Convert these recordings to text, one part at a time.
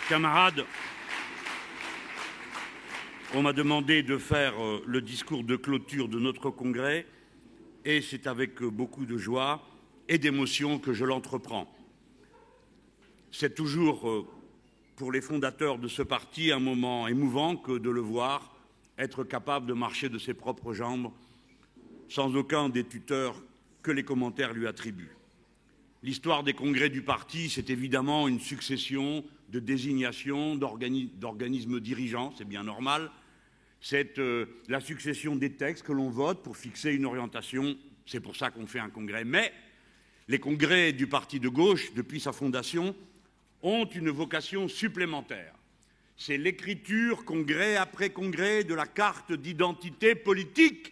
Camarades, on m'a demandé de faire le discours de clôture de notre congrès et c'est avec beaucoup de joie et d'émotion que je l'entreprends. C'est toujours, pour les fondateurs de ce parti, un moment émouvant que de le voir être capable de marcher de ses propres jambes sans aucun des tuteurs que les commentaires lui attribuent. L'histoire des congrès du parti, c'est évidemment une succession de désignations d'organismes dirigeants, c'est bien normal. C'est la succession des textes que l'on vote pour fixer une orientation, c'est pour ça qu'on fait un congrès. Mais les congrès du parti de gauche, depuis sa fondation, ont une vocation supplémentaire. C'est l'écriture, congrès après congrès, de la carte d'identité politique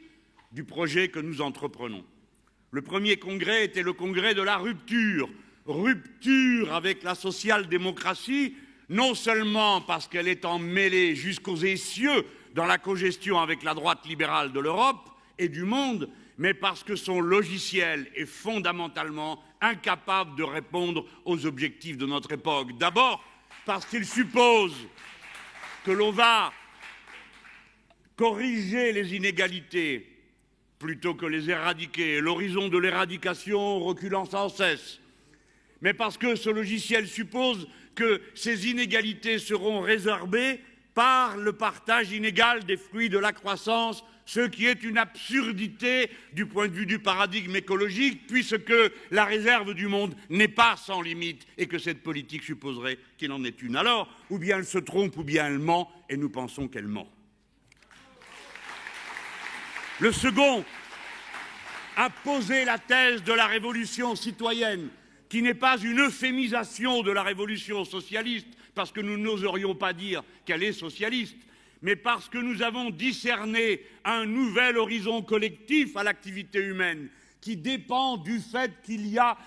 du projet que nous entreprenons. Le premier congrès était le congrès de la rupture. Rupture avec la social-démocratie, non seulement parce qu'elle est emmêlée jusqu'aux essieux dans la cogestion avec la droite libérale de l'Europe et du monde, mais parce que son logiciel est fondamentalement incapable de répondre aux objectifs de notre époque. D'abord, parce qu'il suppose que l'on va corriger les inégalités plutôt que les éradiquer, l'horizon de l'éradication reculant sans cesse. Mais parce que ce logiciel suppose que ces inégalités seront résorbées par le partage inégal des fruits de la croissance, ce qui est une absurdité du point de vue du paradigme écologique, puisque la réserve du monde n'est pas sans limite et que cette politique supposerait qu'il en est une. Alors, ou bien elle se trompe, ou bien elle ment, et nous pensons qu'elle ment. Le second a posé la thèse de la révolution citoyenne, qui n'est pas une euphémisation de la révolution socialiste, parce que nous n'oserions pas dire qu'elle est socialiste, mais parce que nous avons discerné un nouvel horizon collectif à l'activité humaine, qui dépend du fait qu'il y a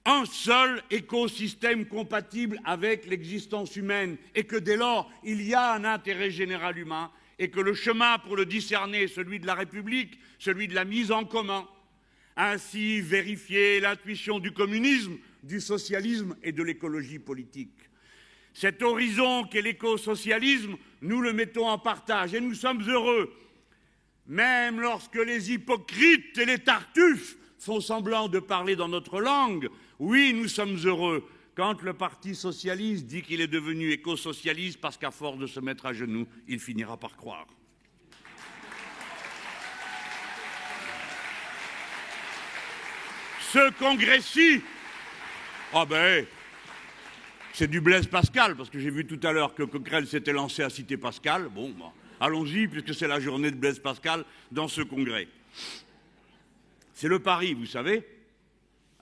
un seul écosystème compatible avec l'existence humaine, et que dès lors, il y a un intérêt général humain, et que le chemin pour le discerner est celui de la République, celui de la mise en commun. Ainsi vérifier l'intuition du communisme, du socialisme et de l'écologie politique. Cet horizon qu'est l'écosocialisme, nous le mettons en partage et nous sommes heureux, même lorsque les hypocrites et les tartuffes font semblant de parler dans notre langue. Oui, nous sommes heureux quand le Parti socialiste dit qu'il est devenu écosocialiste parce qu'à force de se mettre à genoux, il finira par croire. Ce congrès-ci, c'est du Blaise Pascal, parce que j'ai vu tout à l'heure que Coquerel s'était lancé à citer Pascal. Bon, allons-y, puisque c'est la journée de Blaise Pascal dans ce congrès. C'est le pari, vous savez.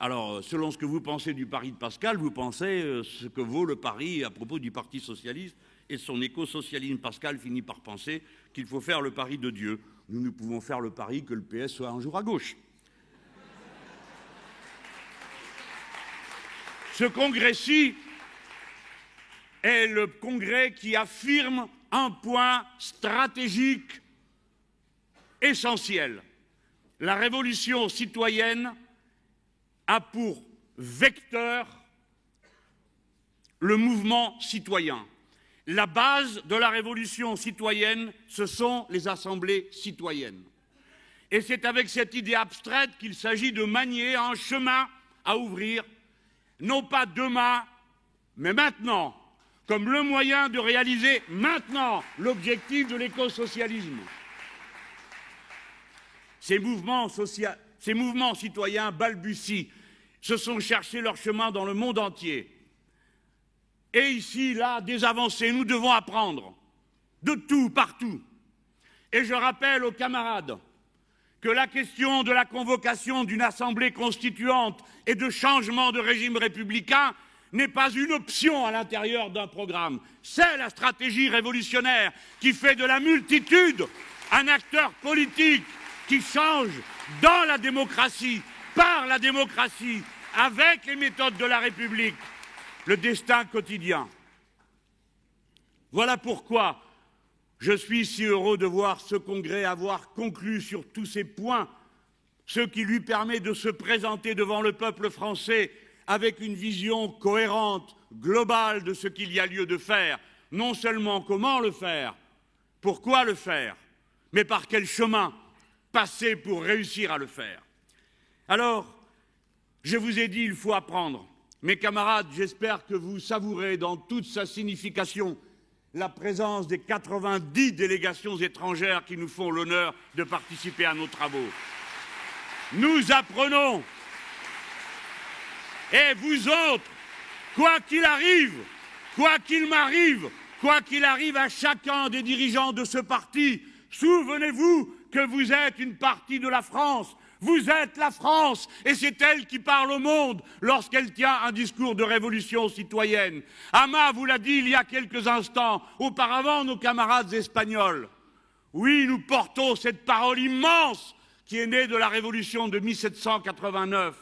Alors, selon ce que vous pensez du pari de Pascal, vous pensez ce que vaut le pari à propos du Parti socialiste et de son écosocialisme. Pascal finit par penser qu'il faut faire le pari de Dieu. Nous pouvons faire le pari que le PS soit un jour à gauche. Ce congrès-ci est le congrès qui affirme un point stratégique essentiel. La révolution citoyenne a pour vecteur le mouvement citoyen. La base de la révolution citoyenne, ce sont les assemblées citoyennes. Et c'est avec cette idée abstraite qu'il s'agit de manier un chemin à ouvrir, non pas demain, mais maintenant, comme le moyen de réaliser maintenant l'objectif de l'écosocialisme. Ces mouvements citoyens balbutient, se sont cherchés leur chemin dans le monde entier. Et ici, là, des avancées, nous devons apprendre de tout, partout. Et je rappelle aux camarades que la question de la convocation d'une assemblée constituante et de changement de régime républicain n'est pas une option à l'intérieur d'un programme. C'est la stratégie révolutionnaire qui fait de la multitude un acteur politique qui change dans la démocratie, par la démocratie, avec les méthodes de la République, le destin quotidien. Voilà pourquoi je suis si heureux de voir ce congrès avoir conclu sur tous ces points, ce qui lui permet de se présenter devant le peuple français avec une vision cohérente, globale de ce qu'il y a lieu de faire. Non seulement comment le faire, pourquoi le faire, mais par quel chemin passer pour réussir à le faire. Alors, je vous ai dit, il faut apprendre. Mes camarades, j'espère que vous savourez dans toute sa signification la présence des 90 délégations étrangères qui nous font l'honneur de participer à nos travaux. Nous apprenons. Et vous autres, quoi qu'il arrive, quoi qu'il m'arrive, quoi qu'il arrive à chacun des dirigeants de ce parti, souvenez-vous que vous êtes une partie de la France. Vous êtes la France, et c'est elle qui parle au monde lorsqu'elle tient un discours de révolution citoyenne. Ama vous l'a dit il y a quelques instants, auparavant nos camarades espagnols. Oui, nous portons cette parole immense qui est née de la révolution de 1789.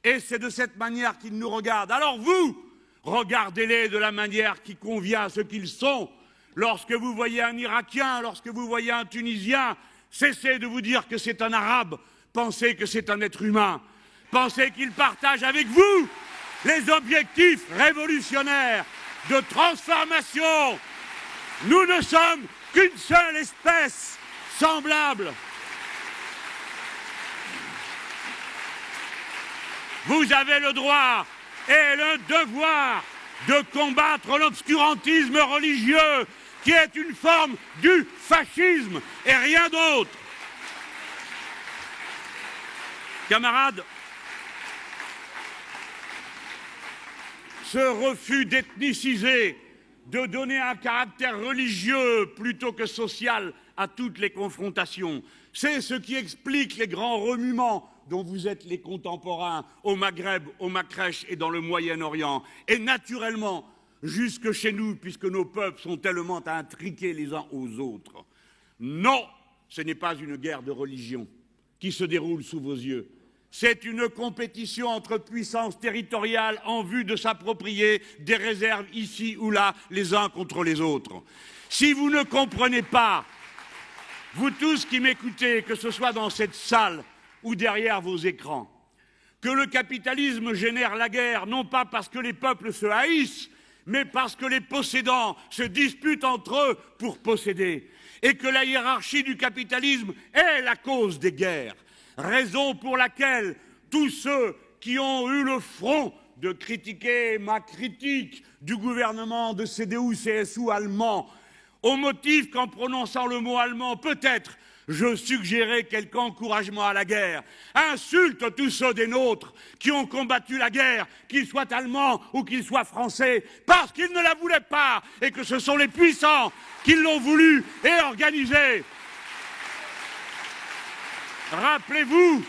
Et c'est de cette manière qu'ils nous regardent. Alors vous, regardez-les de la manière qui convient à ce qu'ils sont. Lorsque vous voyez un Irakien, lorsque vous voyez un Tunisien, cessez de vous dire que c'est un Arabe. Pensez que c'est un être humain. Pensez qu'il partage avec vous les objectifs révolutionnaires de transformation. Nous ne sommes qu'une seule espèce semblable. Vous avez le droit et le devoir de combattre l'obscurantisme religieux qui est une forme du fascisme et rien d'autre. Camarades, ce refus d'ethniciser, de donner un caractère religieux plutôt que social à toutes les confrontations, c'est ce qui explique les grands remuements dont vous êtes les contemporains au Maghreb, au Macrèche et dans le Moyen-Orient. Et naturellement, jusque chez nous, puisque nos peuples sont tellement intriqués les uns aux autres. Non, ce n'est pas une guerre de religion qui se déroule sous vos yeux. C'est une compétition entre puissances territoriales en vue de s'approprier des réserves ici ou là, les uns contre les autres. Si vous ne comprenez pas, vous tous qui m'écoutez, que ce soit dans cette salle ou derrière vos écrans, que le capitalisme génère la guerre, non pas parce que les peuples se haïssent, mais parce que les possédants se disputent entre eux pour posséder, et que la hiérarchie du capitalisme est la cause des guerres. Raison pour laquelle tous ceux qui ont eu le front de critiquer ma critique du gouvernement de CDU-CSU allemand, au motif qu'en prononçant le mot allemand, peut-être, je suggérais quelque encouragement à la guerre, insultent tous ceux des nôtres qui ont combattu la guerre, qu'ils soient allemands ou qu'ils soient français, parce qu'ils ne la voulaient pas et que ce sont les puissants qui l'ont voulu et organisé. Rappelez-vous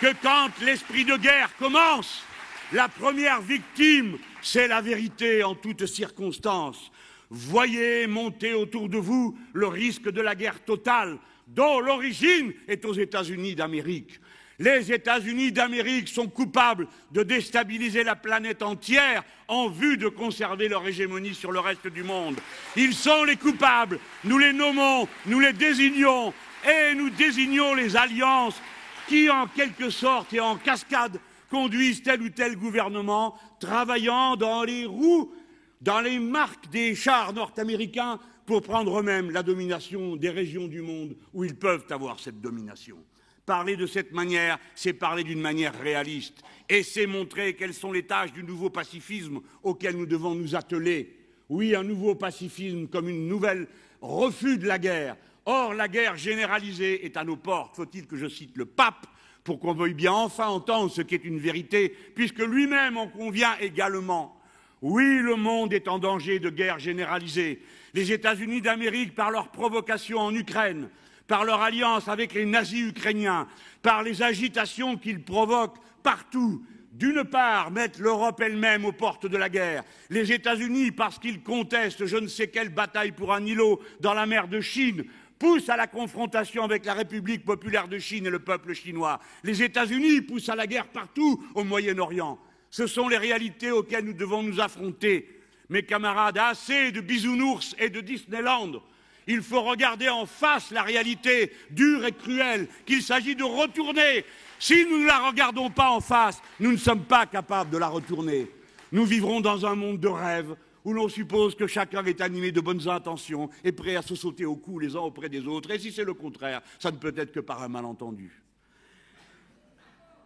que quand l'esprit de guerre commence, la première victime, c'est la vérité en toutes circonstances. Voyez monter autour de vous le risque de la guerre totale, dont l'origine est aux États-Unis d'Amérique. Les États-Unis d'Amérique sont coupables de déstabiliser la planète entière en vue de conserver leur hégémonie sur le reste du monde. Ils sont les coupables, nous les nommons, nous les désignons, et nous désignons les alliances qui, en quelque sorte et en cascade, conduisent tel ou tel gouvernement, travaillant dans les roues, dans les marques des chars nord-américains pour prendre eux-mêmes la domination des régions du monde où ils peuvent avoir cette domination. Parler de cette manière, c'est parler d'une manière réaliste et c'est montrer quelles sont les tâches du nouveau pacifisme auquel nous devons nous atteler. Oui, un nouveau pacifisme comme une nouvelle refus de la guerre. Or, la guerre généralisée est à nos portes. Faut-il que je cite le pape pour qu'on veuille bien enfin entendre ce qui est une vérité, puisque lui-même en convient également. Oui, le monde est en danger de guerre généralisée. Les États-Unis d'Amérique, par leur provocation en Ukraine, par leur alliance avec les nazis ukrainiens, par les agitations qu'ils provoquent partout, d'une part, mettent l'Europe elle-même aux portes de la guerre. Les États-Unis, parce qu'ils contestent je ne sais quelle bataille pour un îlot dans la mer de Chine, poussent à la confrontation avec la République populaire de Chine et le peuple chinois. Les États-Unis poussent à la guerre partout au Moyen-Orient. Ce sont les réalités auxquelles nous devons nous affronter. Mes camarades, assez de bisounours et de Disneyland. Il faut regarder en face la réalité dure et cruelle qu'il s'agit de retourner Si nous ne la regardons pas en face, nous ne sommes pas capables de la retourner. Nous vivrons dans un monde de rêve où l'on suppose que chacun est animé de bonnes intentions et prêt à se sauter au cou les uns auprès des autres. Et si c'est le contraire, ça ne peut être que par un malentendu.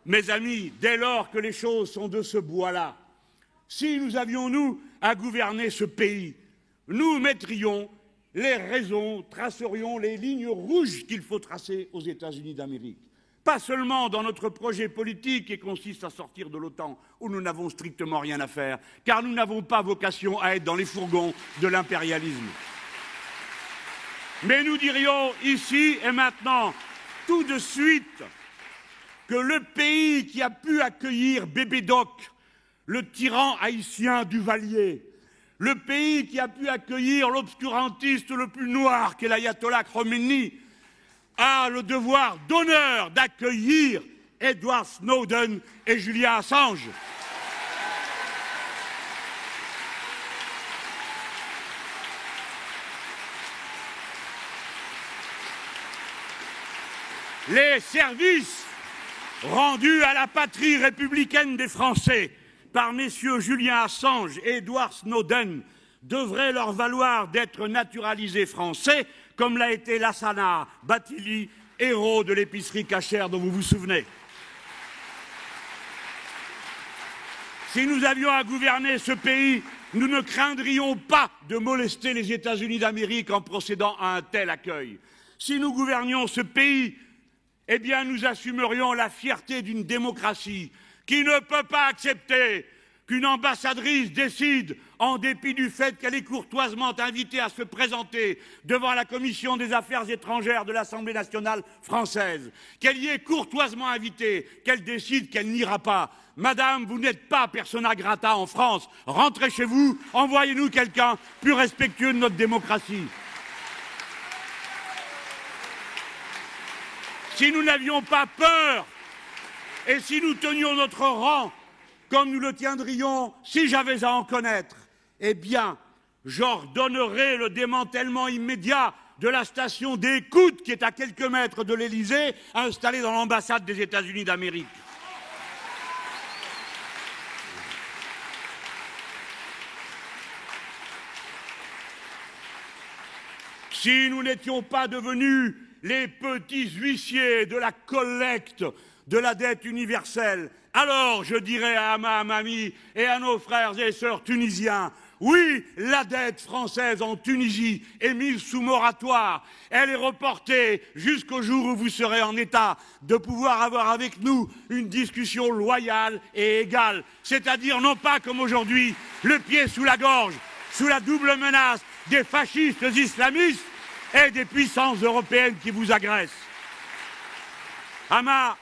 Mes amis, dès lors que les choses sont de ce bois-là, si nous avions, nous, à gouverner ce pays, nous mettrions les raisons, tracerions les lignes rouges qu'il faut tracer aux États-Unis d'Amérique. Pas seulement dans notre projet politique qui consiste à sortir de l'OTAN, où nous n'avons strictement rien à faire, car nous n'avons pas vocation à être dans les fourgons de l'impérialisme. Mais nous dirions ici et maintenant, tout de suite, que le pays qui a pu accueillir Bébé Doc, le tyran haïtien Duvalier, le pays qui a pu accueillir l'obscurantiste le plus noir qu'est l'ayatollah Khomeini, a le devoir d'honneur d'accueillir Edward Snowden et Julian Assange. Les services rendus à la patrie républicaine des Français par messieurs Julian Assange et Edward Snowden devraient leur valoir d'être naturalisés français, comme l'a été Lassana Bathily, héros de l'épicerie cachère dont vous vous souvenez. Si nous avions à gouverner ce pays, nous ne craindrions pas de molester les États-Unis d'Amérique en procédant à un tel accueil. Si nous gouvernions ce pays, eh bien nous assumerions la fierté d'une démocratie qui ne peut pas accepter qu'une ambassadrice décide, en dépit du fait qu'elle est courtoisement invitée à se présenter devant la Commission des affaires étrangères de l'Assemblée nationale française, qu'elle y est courtoisement invitée, qu'elle décide qu'elle n'ira pas. Madame, vous n'êtes pas persona grata en France. Rentrez chez vous, envoyez-nous quelqu'un plus respectueux de notre démocratie. Si nous n'avions pas peur et si nous tenions notre rang, comme nous le tiendrions si j'avais à en connaître, eh bien, j'ordonnerai le démantèlement immédiat de la station d'écoute qui est à quelques mètres de l'Élysée, installée dans l'ambassade des États-Unis d'Amérique. Si nous n'étions pas devenus les petits huissiers de la collecte de la dette universelle, alors je dirais à ma mamie et à nos frères et sœurs tunisiens, oui, la dette française en Tunisie est mise sous moratoire. Elle est reportée jusqu'au jour où vous serez en état de pouvoir avoir avec nous une discussion loyale et égale. C'est-à-dire non pas comme aujourd'hui, le pied sous la gorge, sous la double menace des fascistes islamistes et des puissances européennes qui vous agressent. Hama,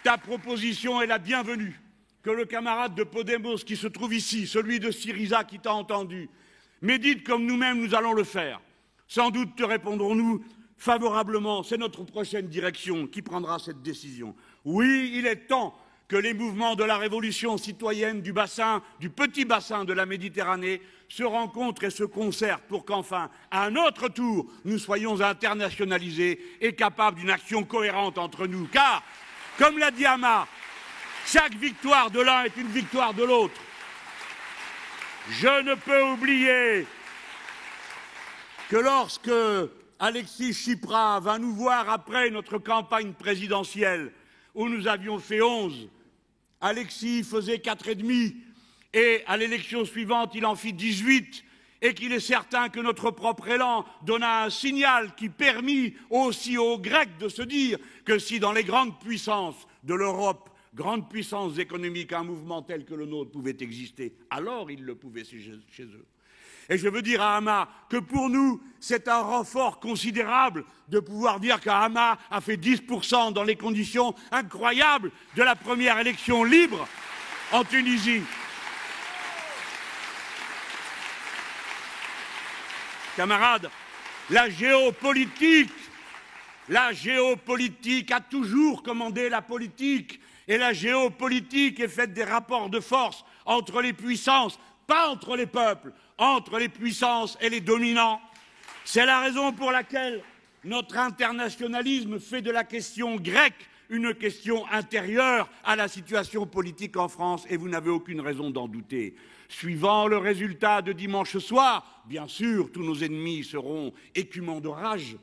ta proposition est la bienvenue. Que le camarade de Podemos qui se trouve ici, celui de Syriza qui t'a entendu, médite comme nous-mêmes nous allons le faire. Sans doute te répondrons-nous favorablement. C'est notre prochaine direction qui prendra cette décision. Oui, il est temps que les mouvements de la révolution citoyenne du petit bassin de la Méditerranée se rencontrent et se concertent pour qu'enfin, à notre tour, nous soyons internationalisés et capables d'une action cohérente entre nous. Car, comme l'a dit Hama, chaque victoire de l'un est une victoire de l'autre. Je ne peux oublier que lorsque Alexis Tsipras va nous voir après notre campagne présidentielle, où nous avions fait 11, Alexis faisait 4,5, et à l'élection suivante, il en fit 18, et qu'il est certain que notre propre élan donna un signal qui permit aussi aux Grecs de se dire que si dans les grandes puissances de l'Europe, grandes puissances économiques, un mouvement tel que le nôtre pouvait exister, alors ils le pouvaient chez eux. Et je veux dire à Hama que pour nous, c'est un renfort considérable de pouvoir dire qu'Hama a fait 10% dans les conditions incroyables de la première élection libre en Tunisie. Camarades, la géopolitique a toujours commandé la politique. Et la géopolitique est faite des rapports de force entre les puissances, pas entre les peuples, entre les puissances et les dominants. C'est la raison pour laquelle notre internationalisme fait de la question grecque une question intérieure à la situation politique en France, et vous n'avez aucune raison d'en douter. Suivant le résultat de dimanche soir, bien sûr, tous nos ennemis seront écumants de rage,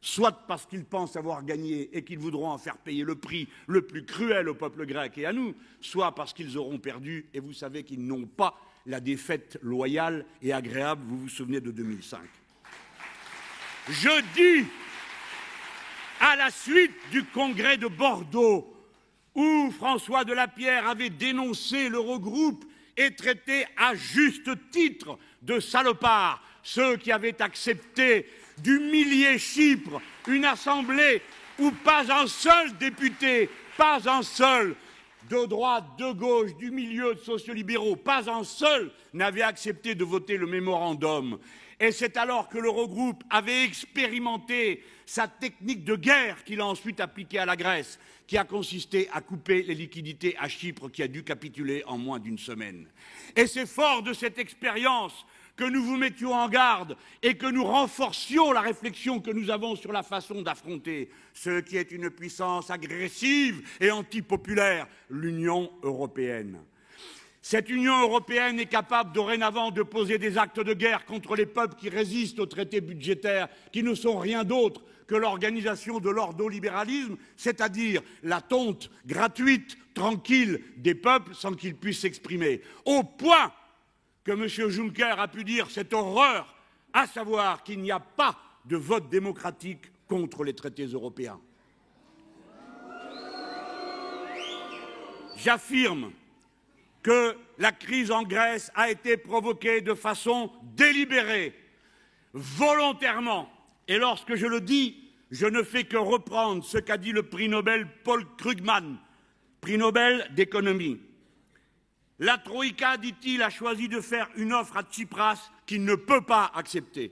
soit parce qu'ils pensent avoir gagné et qu'ils voudront en faire payer le prix le plus cruel au peuple grec et à nous, soit parce qu'ils auront perdu, et vous savez qu'ils n'ont pas la défaite loyale et agréable, vous vous souvenez de 2005. Je dis, à la suite du congrès de Bordeaux, où François Delapierre avait dénoncé l'Eurogroupe et traité à juste titre de salopards ceux qui avaient accepté d'humilier Chypre, une assemblée où pas un seul député, pas un seul de droite, de gauche, du milieu, de sociolibéraux, pas un seul n'avait accepté de voter le mémorandum. Et c'est alors que l'Eurogroupe avait expérimenté sa technique de guerre qu'il a ensuite appliquée à la Grèce, qui a consisté à couper les liquidités à Chypre, qui a dû capituler en moins d'une semaine. Et c'est fort de cette expérience que nous vous mettions en garde et que nous renforcions la réflexion que nous avons sur la façon d'affronter ce qui est une puissance agressive et antipopulaire, l'Union européenne. Cette Union européenne est capable dorénavant de poser des actes de guerre contre les peuples qui résistent aux traités budgétaires, qui ne sont rien d'autre que l'organisation de l'ordolibéralisme, c'est-à-dire la tonte gratuite, tranquille des peuples sans qu'ils puissent s'exprimer. Au point que M. Juncker a pu dire cette horreur, à savoir qu'il n'y a pas de vote démocratique contre les traités européens. J'affirme que la crise en Grèce a été provoquée de façon délibérée, volontairement. Et lorsque je le dis, je ne fais que reprendre ce qu'a dit le prix Nobel Paul Krugman, prix Nobel d'économie. La Troïka, dit-il, a choisi de faire une offre à Tsipras qu'il ne peut pas accepter.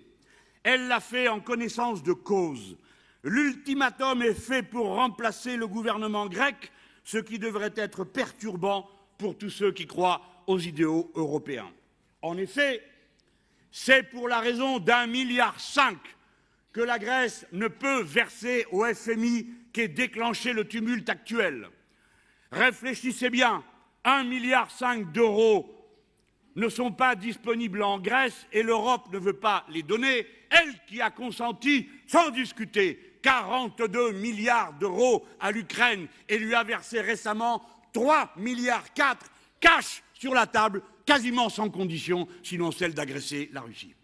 Elle l'a fait en connaissance de cause. L'ultimatum est fait pour remplacer le gouvernement grec, ce qui devrait être perturbant pour tous ceux qui croient aux idéaux européens. En effet, c'est pour la raison d'1,5 milliard que la Grèce ne peut verser au FMI qu'est déclenché le tumulte actuel. Réfléchissez bien, 1,5 milliard d'euros ne sont pas disponibles en Grèce et l'Europe ne veut pas les donner, elle qui a consenti, sans discuter, 42 milliards d'euros à l'Ukraine et lui a versé récemment 3,4 milliards cash sur la table, quasiment sans condition, sinon celle d'agresser la Russie.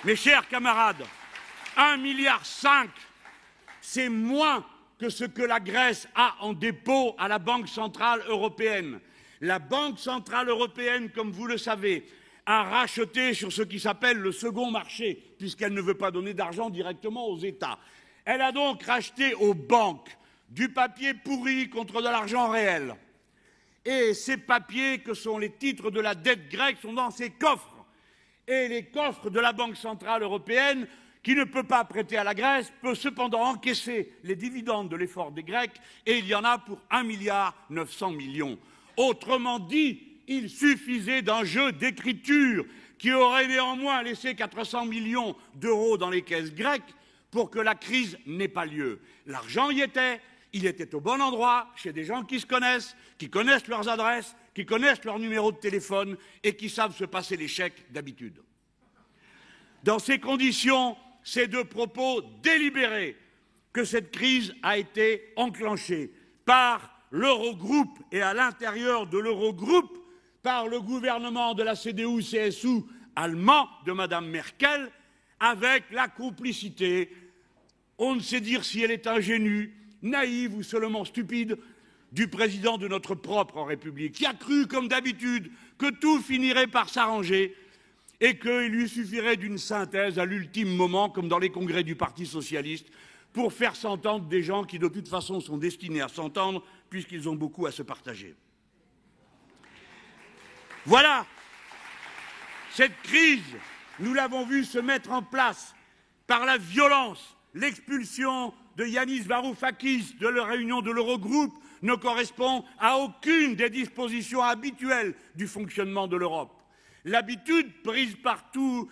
Mes chers camarades, 1,5 milliard, c'est moins que ce que la Grèce a en dépôt à la Banque centrale européenne. La Banque centrale européenne, comme vous le savez, a racheté sur ce qui s'appelle le second marché, puisqu'elle ne veut pas donner d'argent directement aux États. Elle a donc racheté aux banques du papier pourri contre de l'argent réel. Et ces papiers, que sont les titres de la dette grecque, sont dans ces coffres. Et les coffres de la Banque centrale européenne, qui ne peut pas prêter à la Grèce, peut cependant encaisser les dividendes de l'effort des Grecs, et il y en a pour 1,9 milliard. Autrement dit, il suffisait d'un jeu d'écriture qui aurait néanmoins laissé 400 millions d'euros dans les caisses grecques pour que la crise n'ait pas lieu. L'argent y était, il était au bon endroit, chez des gens qui se connaissent, qui connaissent leurs adresses, qui connaissent leurs numéros de téléphone et qui savent se passer les chèques d'habitude. Dans ces conditions, c'est de propos délibérés que cette crise a été enclenchée par l'Eurogroupe et à l'intérieur de l'Eurogroupe par le gouvernement de la CDU-CSU allemand de Mme Merkel avec la complicité, on ne sait dire si elle est ingénue, naïve ou seulement stupide, du président de notre propre République, qui a cru, comme d'habitude, que tout finirait par s'arranger et qu'il lui suffirait d'une synthèse à l'ultime moment, comme dans les congrès du Parti socialiste, pour faire s'entendre des gens qui, de toute façon, sont destinés à s'entendre, puisqu'ils ont beaucoup à se partager. Voilà. Cette crise, nous l'avons vu se mettre en place par la violence. L'expulsion de Yanis Varoufakis de la réunion de l'Eurogroupe ne correspond à aucune des dispositions habituelles du fonctionnement de l'Europe. L'habitude prise par tous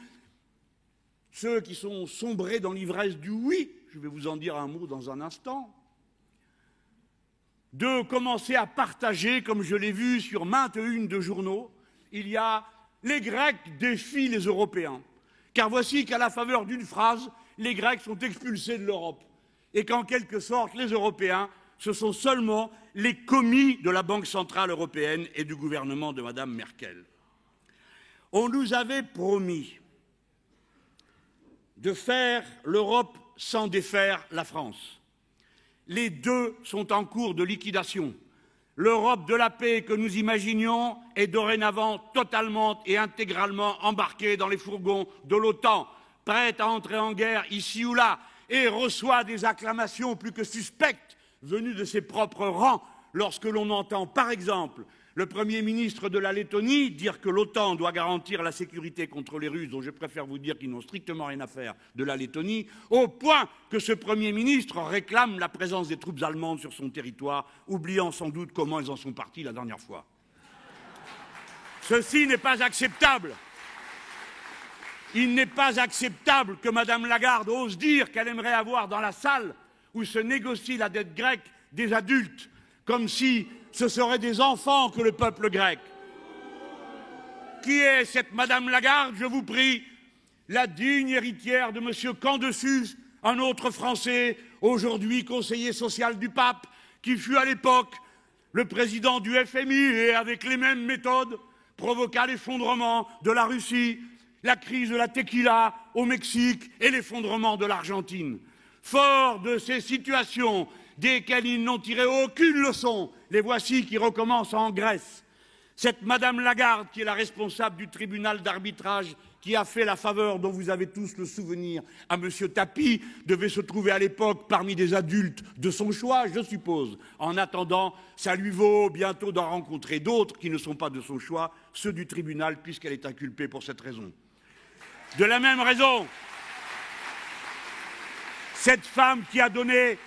ceux qui sont sombrés dans l'ivresse du oui, je vais vous en dire un mot dans un instant, de commencer à partager, comme je l'ai vu sur maintes unes de journaux, il y a « les Grecs défient les Européens ». Car voici qu'à la faveur d'une phrase, les Grecs sont expulsés de l'Europe. Et qu'en quelque sorte, les Européens, ce sont seulement les commis de la Banque centrale européenne et du gouvernement de Mme Merkel. On nous avait promis de faire l'Europe sans défaire la France. Les deux sont en cours de liquidation. L'Europe de la paix que nous imaginions est dorénavant totalement et intégralement embarquée dans les fourgons de l'OTAN, prête à entrer en guerre ici ou là, et reçoit des acclamations plus que suspectes venues de ses propres rangs lorsque l'on entend, par exemple, le Premier ministre de la Lettonie dire que l'OTAN doit garantir la sécurité contre les Russes, dont je préfère vous dire qu'ils n'ont strictement rien à faire de la Lettonie, au point que ce Premier ministre réclame la présence des troupes allemandes sur son territoire, oubliant sans doute comment elles en sont parties la dernière fois. Ceci n'est pas acceptable. Il n'est pas acceptable que Mme Lagarde ose dire qu'elle aimerait avoir dans la salle où se négocie la dette grecque des adultes, comme si ce seraient des enfants que le peuple grec. Qui est cette Mme Lagarde, je vous prie? La digne héritière de M. Candessus, un autre Français, aujourd'hui conseiller social du pape, qui fut à l'époque le président du FMI et, avec les mêmes méthodes, provoqua l'effondrement de la Russie, la crise de la tequila au Mexique et l'effondrement de l'Argentine. Fort de ces situations desquelles ils n'ont tiré aucune leçon, les voici qui recommencent en Grèce. Cette Madame Lagarde, qui est la responsable du tribunal d'arbitrage, qui a fait la faveur dont vous avez tous le souvenir à M. Tapi, devait se trouver à l'époque parmi des adultes de son choix, je suppose. En attendant, ça lui vaut bientôt d'en rencontrer d'autres qui ne sont pas de son choix, ceux du tribunal, puisqu'elle est inculpée pour cette raison. De la même raison, cette femme qui a donné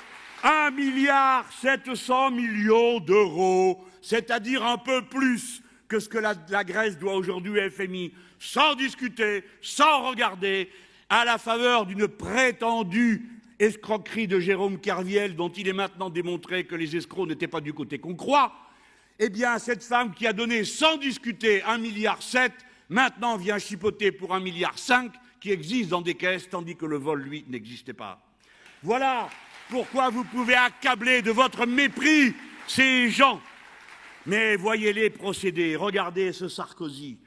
1,7 milliard d'euros, c'est-à-dire un peu plus que ce que la Grèce doit aujourd'hui au FMI, sans discuter, sans regarder, à la faveur d'une prétendue escroquerie de Jérôme Kerviel, dont il est maintenant démontré que les escrocs n'étaient pas du côté qu'on croit, eh bien, cette femme qui a donné sans discuter 1,7 milliard, maintenant vient chipoter pour 1,5 milliard, qui existe dans des caisses, tandis que le vol, lui, n'existait pas. Voilà pourquoi vous pouvez accabler de votre mépris ces gens. Mais voyez-les procéder, regardez ce Sarkozy,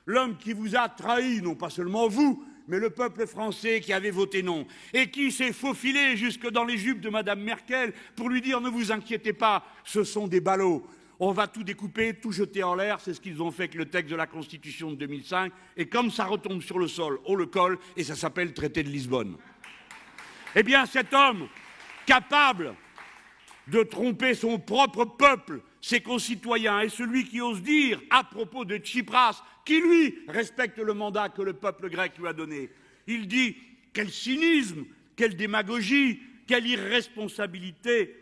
l'homme qui vous a trahi, non pas seulement vous, mais le peuple français qui avait voté non, et qui s'est faufilé jusque dans les jupes de Mme Merkel pour lui dire « Ne vous inquiétez pas, ce sont des ballots. On va tout découper, tout jeter en l'air. » C'est ce qu'ils ont fait avec le texte de la Constitution de 2005. Et comme ça retombe sur le sol, on le colle, et ça s'appelle traité de Lisbonne. Eh bien, cet homme, capable de tromper son propre peuple, ses concitoyens, et celui qui ose dire, à propos de Tsipras, qui lui respecte le mandat que le peuple grec lui a donné, il dit « Quel cynisme, quelle démagogie, quelle irresponsabilité !»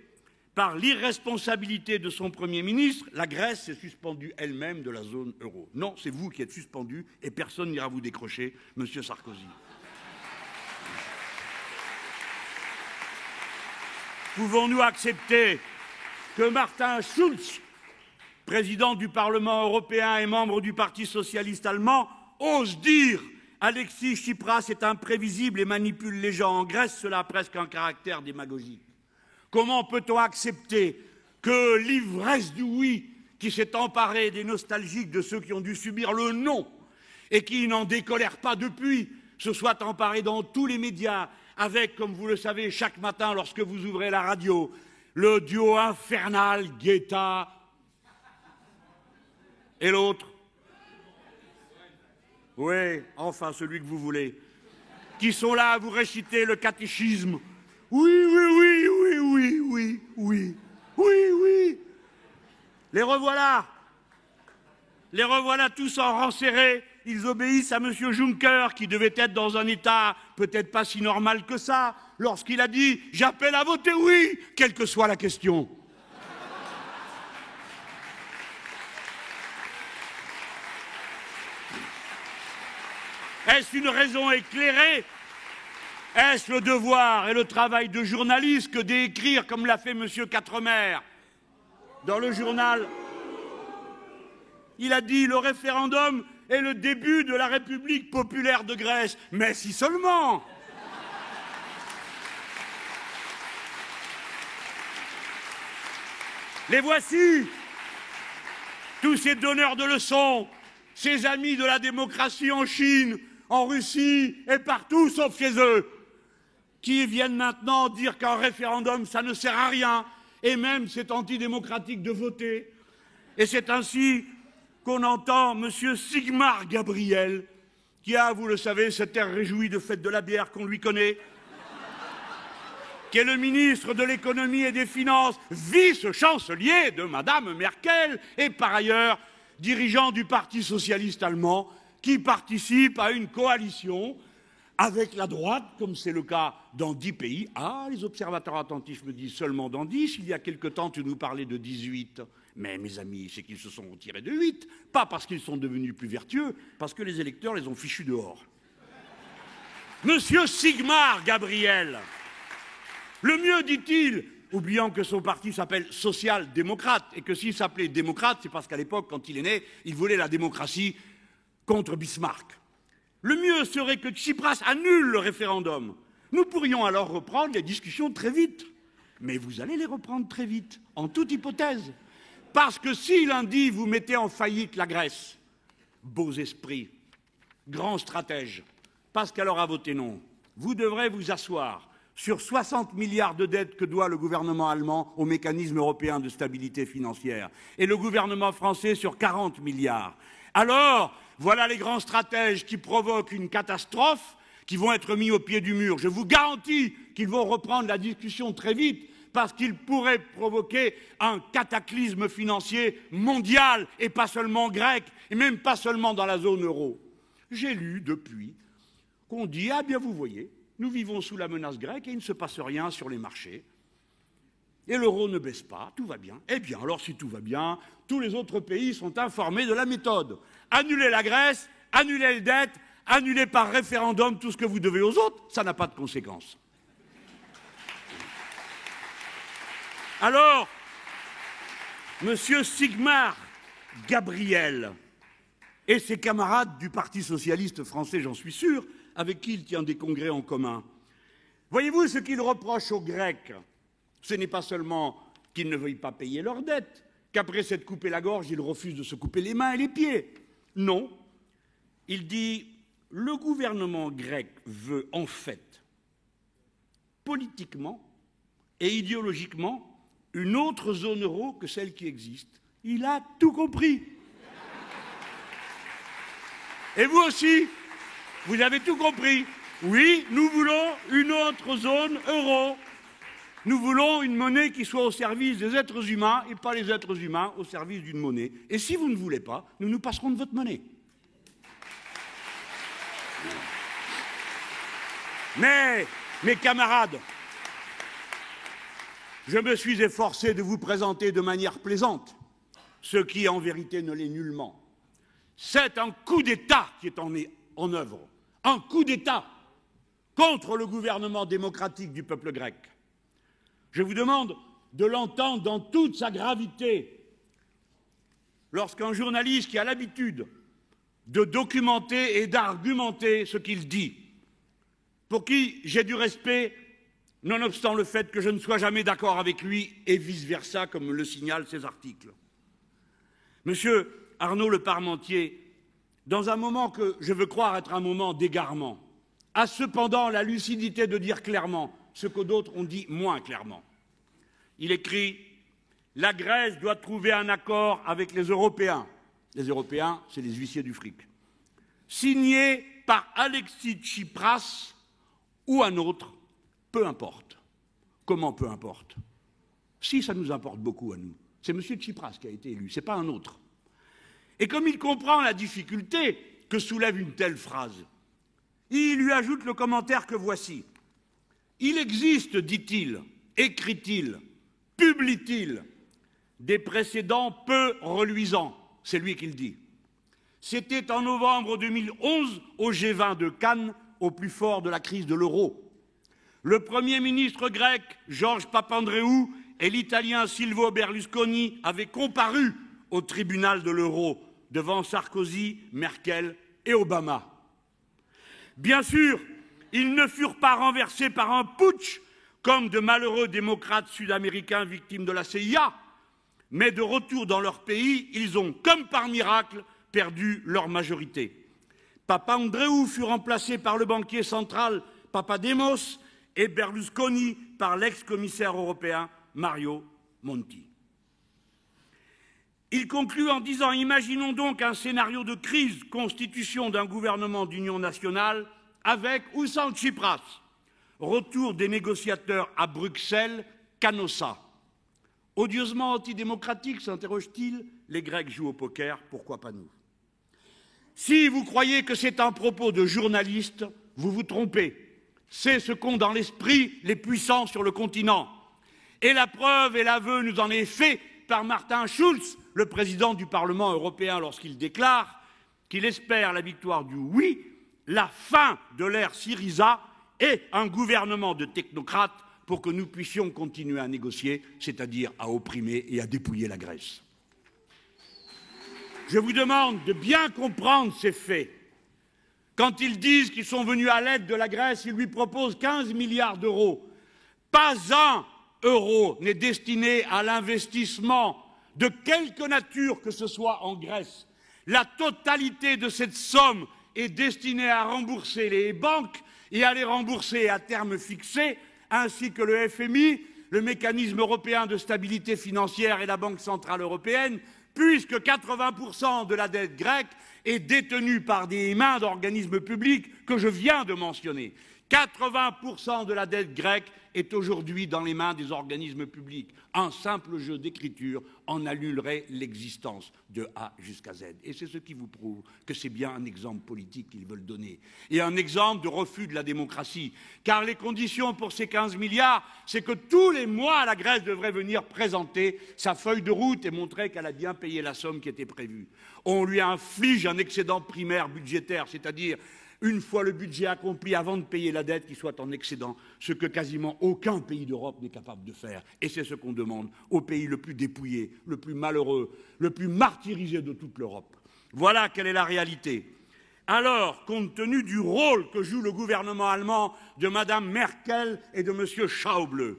Par l'irresponsabilité de son Premier ministre, la Grèce s'est suspendue elle-même de la zone euro. Non, c'est vous qui êtes suspendu et personne n'ira vous décrocher, Monsieur Sarkozy. Pouvons-nous accepter que Martin Schulz, président du Parlement européen et membre du Parti socialiste allemand, ose dire « Alexis Tsipras est imprévisible et manipule les gens en Grèce », cela a presque un caractère démagogique. Comment peut-on accepter que l'ivresse du oui qui s'est emparée des nostalgiques de ceux qui ont dû subir le non et qui n'en décolèrent pas depuis se soit emparée dans tous les médias avec, comme vous le savez, chaque matin lorsque vous ouvrez la radio, le duo infernal Guetta et l'autre? Oui, enfin celui que vous voulez. Qui sont là à vous réciter le catéchisme. Oui, oui, oui, oui, oui, oui, oui, oui, oui. Les revoilà. Les revoilà tous en rang serré. Ils obéissent à M. Juncker, qui devait être dans un état peut-être pas si normal que ça, lorsqu'il a dit « J'appelle à voter oui, quelle que soit la question ». Est-ce une raison éclairée? Est-ce le devoir et le travail de journaliste que d'écrire, comme l'a fait M. Quatremer, dans le journal. Il a dit « Le référendum est le début de la République populaire de Grèce ». Mais si seulement! Les voici, tous ces donneurs de leçons, ces amis de la démocratie en Chine, en Russie et partout sauf chez eux, qui viennent maintenant dire qu'un référendum, ça ne sert à rien, et même c'est antidémocratique de voter. Et c'est ainsi qu'on entend M. Sigmar Gabriel, qui a, vous le savez, cet air réjoui de fête de la bière qu'on lui connaît, qui est le ministre de l'économie et des finances, vice-chancelier de Madame Merkel, et par ailleurs dirigeant du Parti socialiste allemand, qui participe à une coalition avec la droite, comme c'est le cas dans 10 pays. Ah, les observateurs attentifs me disent seulement dans 10. Il y a quelque temps, tu nous parlais de 18. Mais mes amis, c'est qu'ils se sont retirés de 8. Pas parce qu'ils sont devenus plus vertueux, parce que les électeurs les ont fichus dehors. Monsieur Sigmar Gabriel, le mieux, dit-il, oubliant que son parti s'appelle social-démocrate, et que s'il s'appelait démocrate, c'est parce qu'à l'époque, quand il est né, il voulait la démocratie contre Bismarck. Le mieux serait que Tsipras annule le référendum. Nous pourrions alors reprendre les discussions très vite. Mais vous allez les reprendre très vite, en toute hypothèse. Parce que si lundi, vous mettez en faillite la Grèce, beaux esprits, grands stratèges, Pascal aura voté non, vous devrez vous asseoir sur 60 milliards de dettes que doit le gouvernement allemand au mécanisme européen de stabilité financière, et le gouvernement français sur 40 milliards. Alors, voilà les grands stratèges qui provoquent une catastrophe, qui vont être mis au pied du mur. Je vous garantis qu'ils vont reprendre la discussion très vite, parce qu'ils pourraient provoquer un cataclysme financier mondial, et pas seulement grec, et même pas seulement dans la zone euro. J'ai lu depuis qu'on dit « Ah bien, vous voyez, nous vivons sous la menace grecque et il ne se passe rien sur les marchés. Et l'euro ne baisse pas, tout va bien. Eh bien, alors si tout va bien, tous les autres pays sont informés de la méthode. Annulez la Grèce, annulez les dettes, annulez par référendum tout ce que vous devez aux autres, ça n'a pas de conséquences. » Alors, M. Sigmar Gabriel et ses camarades du Parti socialiste français, j'en suis sûr, avec qui il tient des congrès en commun. Voyez-vous ce qu'il reproche aux Grecs? Ce n'est pas seulement qu'ils ne veuillent pas payer leurs dettes, qu'après s'être coupé la gorge, ils refusent de se couper les mains et les pieds. Non. Il dit « Le gouvernement grec veut en fait, politiquement et idéologiquement, une autre zone euro que celle qui existe. » Il a tout compris. Et vous aussi, vous avez tout compris. Oui, nous voulons une autre zone euro. Nous voulons une monnaie qui soit au service des êtres humains et pas les êtres humains au service d'une monnaie. Et si vous ne voulez pas, nous nous passerons de votre monnaie. Mais, mes camarades, je me suis efforcé de vous présenter de manière plaisante ce qui, en vérité, ne l'est nullement. C'est un coup d'État qui est en œuvre. Un coup d'État contre le gouvernement démocratique du peuple grec. Je vous demande de l'entendre dans toute sa gravité lorsqu'un journaliste qui a l'habitude de documenter et d'argumenter ce qu'il dit, pour qui j'ai du respect, nonobstant le fait que je ne sois jamais d'accord avec lui et vice-versa, comme le signalent ces articles. Monsieur Arnaud Le Parmentier, dans un moment que je veux croire être un moment d'égarement, a cependant la lucidité de dire clairement ce que d'autres ont dit moins clairement. Il écrit « La Grèce doit trouver un accord avec les Européens. » Les Européens, c'est les huissiers du fric. « Signé par Alexis Tsipras ou un autre, peu importe. » Comment peu importe? Si, ça nous importe beaucoup à nous. C'est M. Tsipras qui a été élu, ce n'est pas un autre. Et comme il comprend la difficulté que soulève une telle phrase, il lui ajoute le commentaire que voici. « Il existe, dit-il, écrit-il, publie-t-il, des précédents peu reluisants. » C'est lui qui le dit. C'était en novembre 2011, au G20 de Cannes, au plus fort de la crise de l'euro. Le Premier ministre grec, Georges Papandréou, et l'Italien Silvio Berlusconi avaient comparu au tribunal de l'euro devant Sarkozy, Merkel et Obama. Bien sûr, ils ne furent pas renversés par un putsch comme de malheureux démocrates sud-américains victimes de la CIA, mais de retour dans leur pays, ils ont, comme par miracle, perdu leur majorité. Papandreou fut remplacé par le banquier central Papademos et Berlusconi par l'ex-commissaire européen Mario Monti. Il conclut en disant « Imaginons donc un scénario de crise, constitution d'un gouvernement d'union nationale avec ou sans Tsipras. Retour des négociateurs à Bruxelles, Canossa. Odieusement antidémocratique, s'interroge-t-il, les Grecs jouent au poker, pourquoi pas nous? Si vous croyez que c'est un propos de journaliste, vous vous trompez. C'est ce qu'ont dans l'esprit les puissants sur le continent. Et la preuve et l'aveu nous en est fait par Martin Schulz, le président du Parlement européen, lorsqu'il déclare qu'il espère la victoire du oui, la fin de l'ère Syriza et un gouvernement de technocrates pour que nous puissions continuer à négocier, c'est-à-dire à opprimer et à dépouiller la Grèce. Je vous demande de bien comprendre ces faits. Quand ils disent qu'ils sont venus à l'aide de la Grèce, ils lui proposent 15 milliards d'euros. Pas un euro n'est destiné à l'investissement de quelque nature que ce soit en Grèce. La totalité de cette somme est destinée à rembourser les banques et à les rembourser à terme fixé, ainsi que le FMI, le mécanisme européen de stabilité financière et la Banque centrale européenne, puisque 80% de la dette grecque est détenue par des mains d'organismes publics que je viens de mentionner. 80% de la dette grecque est aujourd'hui dans les mains des organismes publics. Un simple jeu d'écriture en annulerait l'existence de A jusqu'à Z. Et c'est ce qui vous prouve que c'est bien un exemple politique qu'ils veulent donner. Et un exemple de refus de la démocratie. Car les conditions pour ces 15 milliards, c'est que tous les mois, la Grèce devrait venir présenter sa feuille de route et montrer qu'elle a bien payé la somme qui était prévue. On lui inflige un excédent primaire budgétaire, c'est-à-dire une fois le budget accompli avant de payer la dette qui soit en excédent, ce que quasiment aucun pays d'Europe n'est capable de faire. Et c'est ce qu'on demande au pays le plus dépouillé, le plus malheureux, le plus martyrisé de toute l'Europe. Voilà quelle est la réalité. Alors, compte tenu du rôle que joue le gouvernement allemand de Mme Merkel et de M. Schäuble,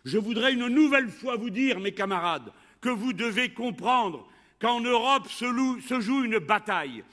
je voudrais une nouvelle fois vous dire, mes camarades, que vous devez comprendre qu'en Europe se joue une bataille,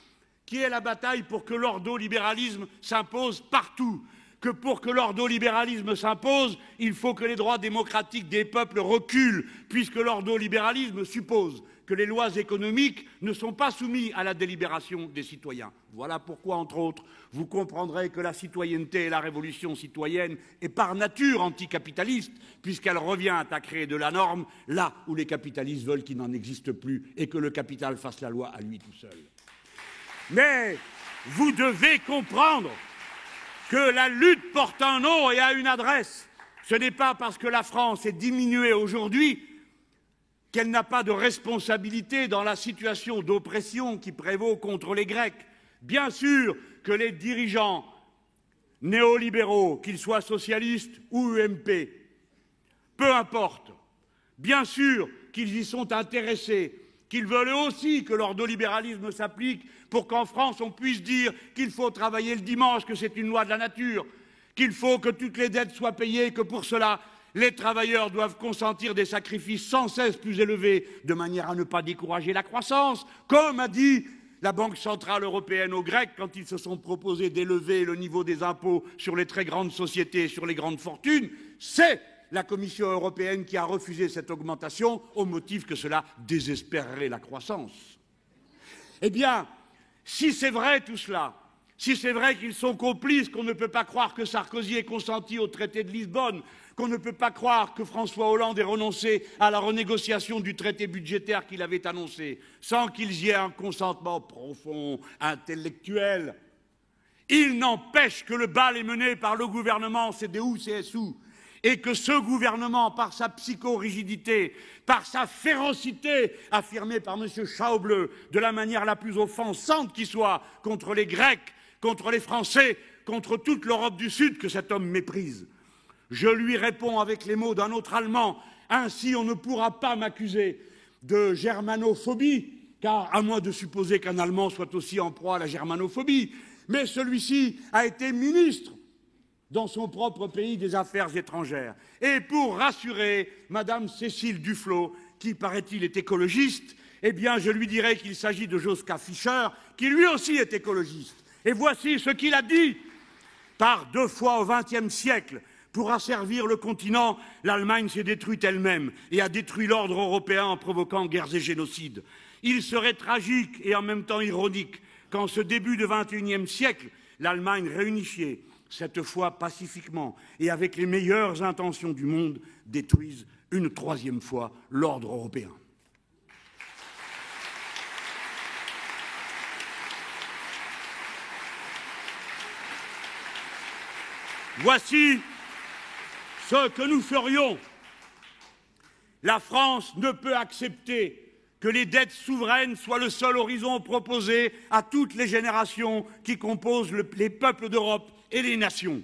qui est la bataille pour que l'ordolibéralisme s'impose partout, que pour que l'ordolibéralisme s'impose, il faut que les droits démocratiques des peuples reculent, puisque l'ordolibéralisme suppose que les lois économiques ne sont pas soumises à la délibération des citoyens. Voilà pourquoi, entre autres, vous comprendrez que la citoyenneté et la révolution citoyenne est par nature anticapitaliste, puisqu'elle revient à créer de la norme là où les capitalistes veulent qu'il n'en existe plus et que le capital fasse la loi à lui tout seul. Mais vous devez comprendre que la lutte porte un nom et a une adresse. Ce n'est pas parce que la France est diminuée aujourd'hui qu'elle n'a pas de responsabilité dans la situation d'oppression qui prévaut contre les Grecs. Bien sûr que les dirigeants néolibéraux, qu'ils soient socialistes ou UMP, peu importe, bien sûr qu'ils y sont intéressés, qu'ils veulent aussi que l'ordolibéralisme s'applique pour qu'en France on puisse dire qu'il faut travailler le dimanche, que c'est une loi de la nature, qu'il faut que toutes les dettes soient payées, que pour cela les travailleurs doivent consentir des sacrifices sans cesse plus élevés de manière à ne pas décourager la croissance, comme a dit la Banque centrale européenne aux Grecs quand ils se sont proposés d'élever le niveau des impôts sur les très grandes sociétés et sur les grandes fortunes. C'est la Commission européenne qui a refusé cette augmentation au motif que cela désespérerait la croissance. Eh bien, si c'est vrai tout cela, si c'est vrai qu'ils sont complices, qu'on ne peut pas croire que Sarkozy ait consenti au traité de Lisbonne, qu'on ne peut pas croire que François Hollande ait renoncé à la renégociation du traité budgétaire qu'il avait annoncé, sans qu'ils y aient un consentement profond, intellectuel, il n'empêche que le bal est mené par le gouvernement CDU-CSU, et que ce gouvernement, par sa psychorigidité, par sa férocité, affirmée par M. Schäuble de la manière la plus offensante qui soit, contre les Grecs, contre les Français, contre toute l'Europe du Sud que cet homme méprise. Je lui réponds avec les mots d'un autre Allemand, Ainsi, on ne pourra pas m'accuser de germanophobie, car à moins de supposer qu'un Allemand soit aussi en proie à la germanophobie, mais celui-ci a été ministre dans son propre pays des Affaires étrangères. Et pour rassurer Madame Cécile Duflot, qui, paraît-il, est écologiste, eh bien, je lui dirai qu'il s'agit de Joschka Fischer, qui lui aussi est écologiste. Et voici ce qu'il a dit. Par 2 fois au XXe siècle, pour asservir le continent, l'Allemagne s'est détruite elle-même et a détruit l'ordre européen en provoquant guerres et génocides. Il serait tragique et en même temps ironique qu'en ce début du XXIe siècle, l'Allemagne réunifiée, cette fois pacifiquement et avec les meilleures intentions du monde, détruise une 3e fois l'ordre européen. Voici ce que nous ferions. La France ne peut accepter que les dettes souveraines soient le seul horizon proposé à toutes les générations qui composent les peuples d'Europe et les nations.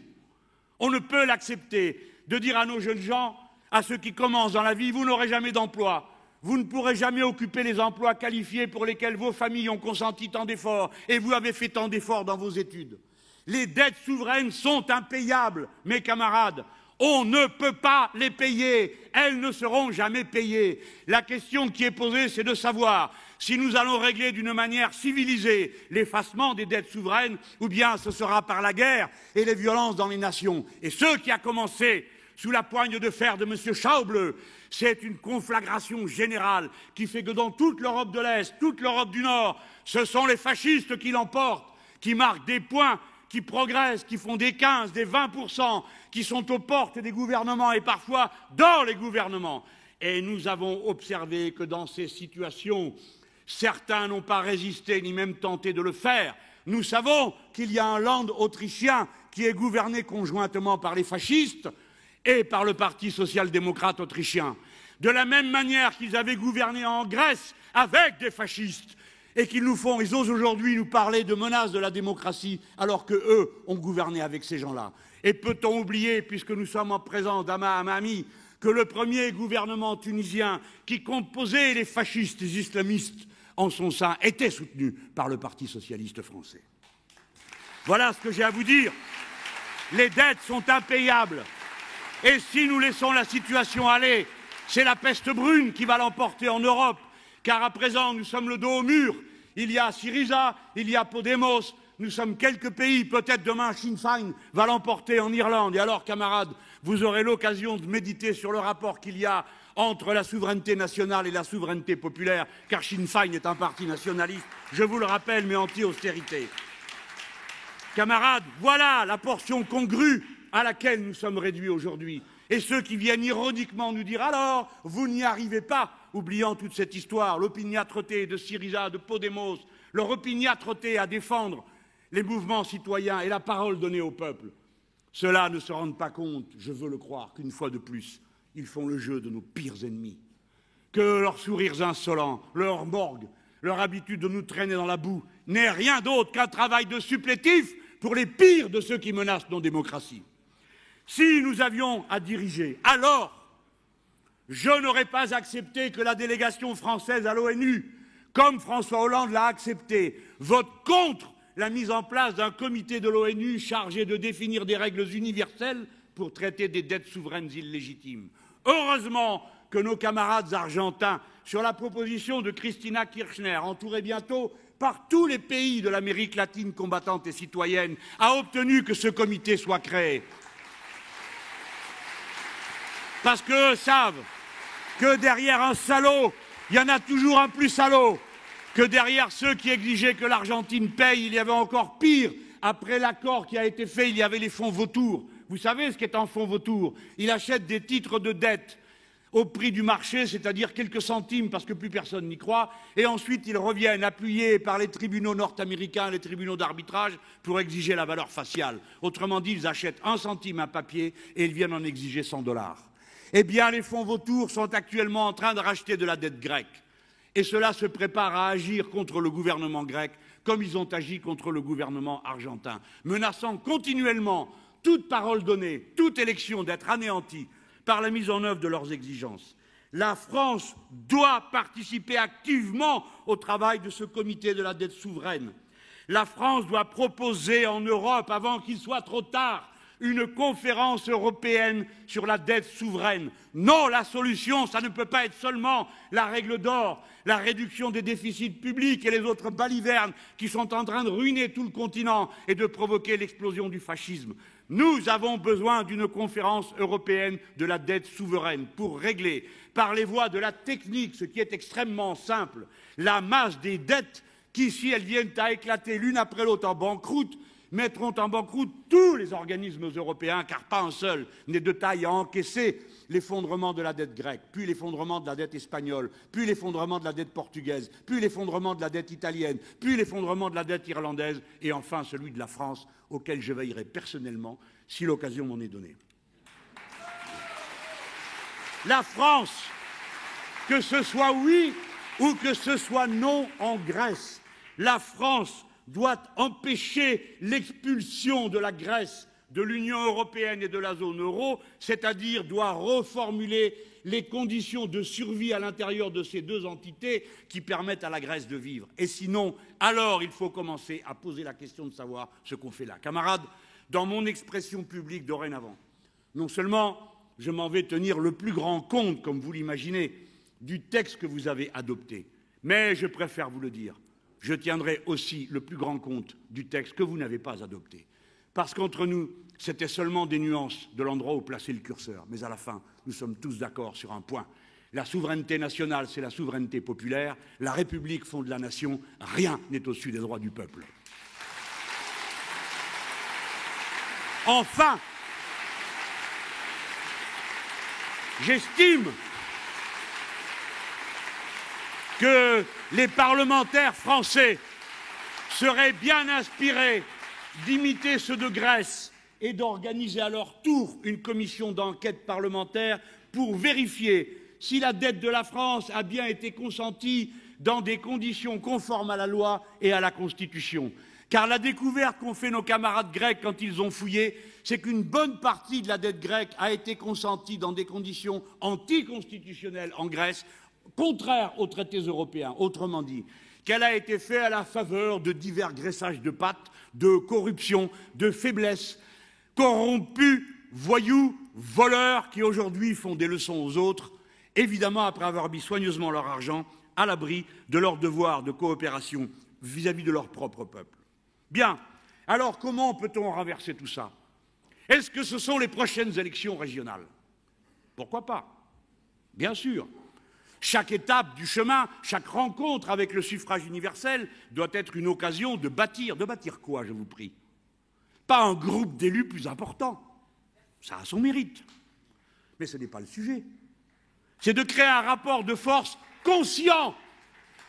On ne peut l'accepter de dire à nos jeunes gens, à ceux qui commencent dans la vie, vous n'aurez jamais d'emploi, vous ne pourrez jamais occuper les emplois qualifiés pour lesquels vos familles ont consenti tant d'efforts et vous avez fait tant d'efforts dans vos études. Les dettes souveraines sont impayables, mes camarades. On ne peut pas les payer. Elles ne seront jamais payées. La question qui est posée, c'est de savoir si nous allons régler d'une manière civilisée l'effacement des dettes souveraines ou bien ce sera par la guerre et les violences dans les nations. Et ce qui a commencé sous la poigne de fer de M. Schäuble, c'est une conflagration générale qui fait que dans toute l'Europe de l'Est, toute l'Europe du Nord, ce sont les fascistes qui l'emportent, qui marquent des points, qui progressent, qui font des 15, des 20%, qui sont aux portes des gouvernements et parfois dans les gouvernements. Et nous avons observé que dans ces situations, certains n'ont pas résisté ni même tenté de le faire. Nous savons qu'il y a un Land autrichien qui est gouverné conjointement par les fascistes et par le Parti social-démocrate autrichien. De la même manière qu'ils avaient gouverné en Grèce avec des fascistes. Et qu'ils ils osent aujourd'hui nous parler de menaces de la démocratie, alors qu'eux ont gouverné avec ces gens-là. Et peut-on oublier, puisque nous sommes en présence d'Amami, que le premier gouvernement tunisien qui composait les fascistes, les islamistes en son sein, était soutenu par le Parti socialiste français. Voilà ce que j'ai à vous dire. Les dettes sont impayables. Et si nous laissons la situation aller, c'est la peste brune qui va l'emporter en Europe. Car à présent, nous sommes le dos au mur. Il y a Syriza, il y a Podemos, nous sommes quelques pays, peut-être demain Sinn Féin va l'emporter en Irlande. Et alors, camarades, vous aurez l'occasion de méditer sur le rapport qu'il y a entre la souveraineté nationale et la souveraineté populaire, car Sinn Féin est un parti nationaliste, je vous le rappelle, mais anti-austérité. Camarades, voilà la portion congrue à laquelle nous sommes réduits aujourd'hui. Et ceux qui viennent ironiquement nous dire « alors, vous n'y arrivez pas », oubliant toute cette histoire, l'opiniâtreté de Syriza, de Podemos, leur opiniâtreté à défendre les mouvements citoyens et la parole donnée au peuple. Ceux-là ne se rendent pas compte, je veux le croire, qu'une fois de plus, ils font le jeu de nos pires ennemis. Que leurs sourires insolents, leur morgue, leur habitude de nous traîner dans la boue n'est rien d'autre qu'un travail de supplétif pour les pires de ceux qui menacent nos démocraties. Si nous avions à diriger, alors je n'aurais pas accepté que la délégation française à l'ONU, comme François Hollande l'a accepté, vote contre la mise en place d'un comité de l'ONU chargé de définir des règles universelles pour traiter des dettes souveraines illégitimes. Heureusement que nos camarades argentins, sur la proposition de Cristina Kirchner, entourés bientôt par tous les pays de l'Amérique latine combattante et citoyenne, a obtenu que ce comité soit créé. Parce qu'eux savent que derrière un salaud, il y en a toujours un plus salaud, que derrière ceux qui exigeaient que l'Argentine paye, il y avait encore pire. Après l'accord qui a été fait, il y avait les fonds vautours. Vous savez ce qu'est un fonds vautour? Il achète des titres de dette au prix du marché, c'est-à-dire quelques centimes parce que plus personne n'y croit, et ensuite ils reviennent appuyés par les tribunaux nord-américains, les tribunaux d'arbitrage, pour exiger la valeur faciale. Autrement dit, ils achètent 1 centime un papier et ils viennent en exiger 100 $. Eh bien, les fonds vautours sont actuellement en train de racheter de la dette grecque. Et cela se prépare à agir contre le gouvernement grec, comme ils ont agi contre le gouvernement argentin, menaçant continuellement toute parole donnée, toute élection d'être anéantie par la mise en œuvre de leurs exigences. La France doit participer activement au travail de ce comité de la dette souveraine. La France doit proposer en Europe, avant qu'il soit trop tard, une conférence européenne sur la dette souveraine. Non, la solution, ça ne peut pas être seulement la règle d'or, la réduction des déficits publics et les autres balivernes qui sont en train de ruiner tout le continent et de provoquer l'explosion du fascisme. Nous avons besoin d'une conférence européenne de la dette souveraine pour régler, par les voies de la technique, ce qui est extrêmement simple, la masse des dettes qui, si elles viennent à éclater l'une après l'autre en banqueroute, mettront en banqueroute tous les organismes européens, car pas un seul n'est de taille à encaisser l'effondrement de la dette grecque, puis l'effondrement de la dette espagnole, puis l'effondrement de la dette portugaise, puis l'effondrement de la dette italienne, puis l'effondrement de la dette irlandaise, et enfin celui de la France, auquel je veillerai personnellement si l'occasion m'en est donnée. La France, que ce soit oui ou que ce soit non en Grèce, la France doit empêcher l'expulsion de la Grèce de l'Union européenne et de la zone euro, c'est-à-dire doit reformuler les conditions de survie à l'intérieur de ces deux entités qui permettent à la Grèce de vivre. Et sinon, alors il faut commencer à poser la question de savoir ce qu'on fait là. Camarades, dans mon expression publique dorénavant, non seulement je m'en vais tenir le plus grand compte, comme vous l'imaginez, du texte que vous avez adopté, mais je préfère vous le dire, je tiendrai aussi le plus grand compte du texte que vous n'avez pas adopté. Parce qu'entre nous, c'était seulement des nuances de l'endroit où placer le curseur. Mais à la fin, nous sommes tous d'accord sur un point. La souveraineté nationale, c'est la souveraineté populaire. La République fonde la nation. Rien n'est au-dessus des droits du peuple. Enfin, j'estime que les parlementaires français seraient bien inspirés d'imiter ceux de Grèce et d'organiser à leur tour une commission d'enquête parlementaire pour vérifier si la dette de la France a bien été consentie dans des conditions conformes à la loi et à la Constitution. Car la découverte qu'ont fait nos camarades grecs quand ils ont fouillé, c'est qu'une bonne partie de la dette grecque a été consentie dans des conditions anticonstitutionnelles en Grèce, contraires aux traités européens. Autrement dit, qu'elle a été faite à la faveur de divers graissages de pattes, de corruption, de faiblesse, corrompus, voyous, voleurs qui aujourd'hui font des leçons aux autres, évidemment après avoir mis soigneusement leur argent à l'abri de leur devoir de coopération vis-à-vis de leur propre peuple. Bien, alors comment peut-on renverser tout ça? Est-ce que ce sont les prochaines élections régionales? Pourquoi pas? Bien sûr. Chaque étape du chemin, chaque rencontre avec le suffrage universel doit être une occasion de bâtir. De bâtir quoi, je vous prie? Pas un groupe d'élus plus important. Ça a son mérite. Mais ce n'est pas le sujet. C'est de créer un rapport de force conscient,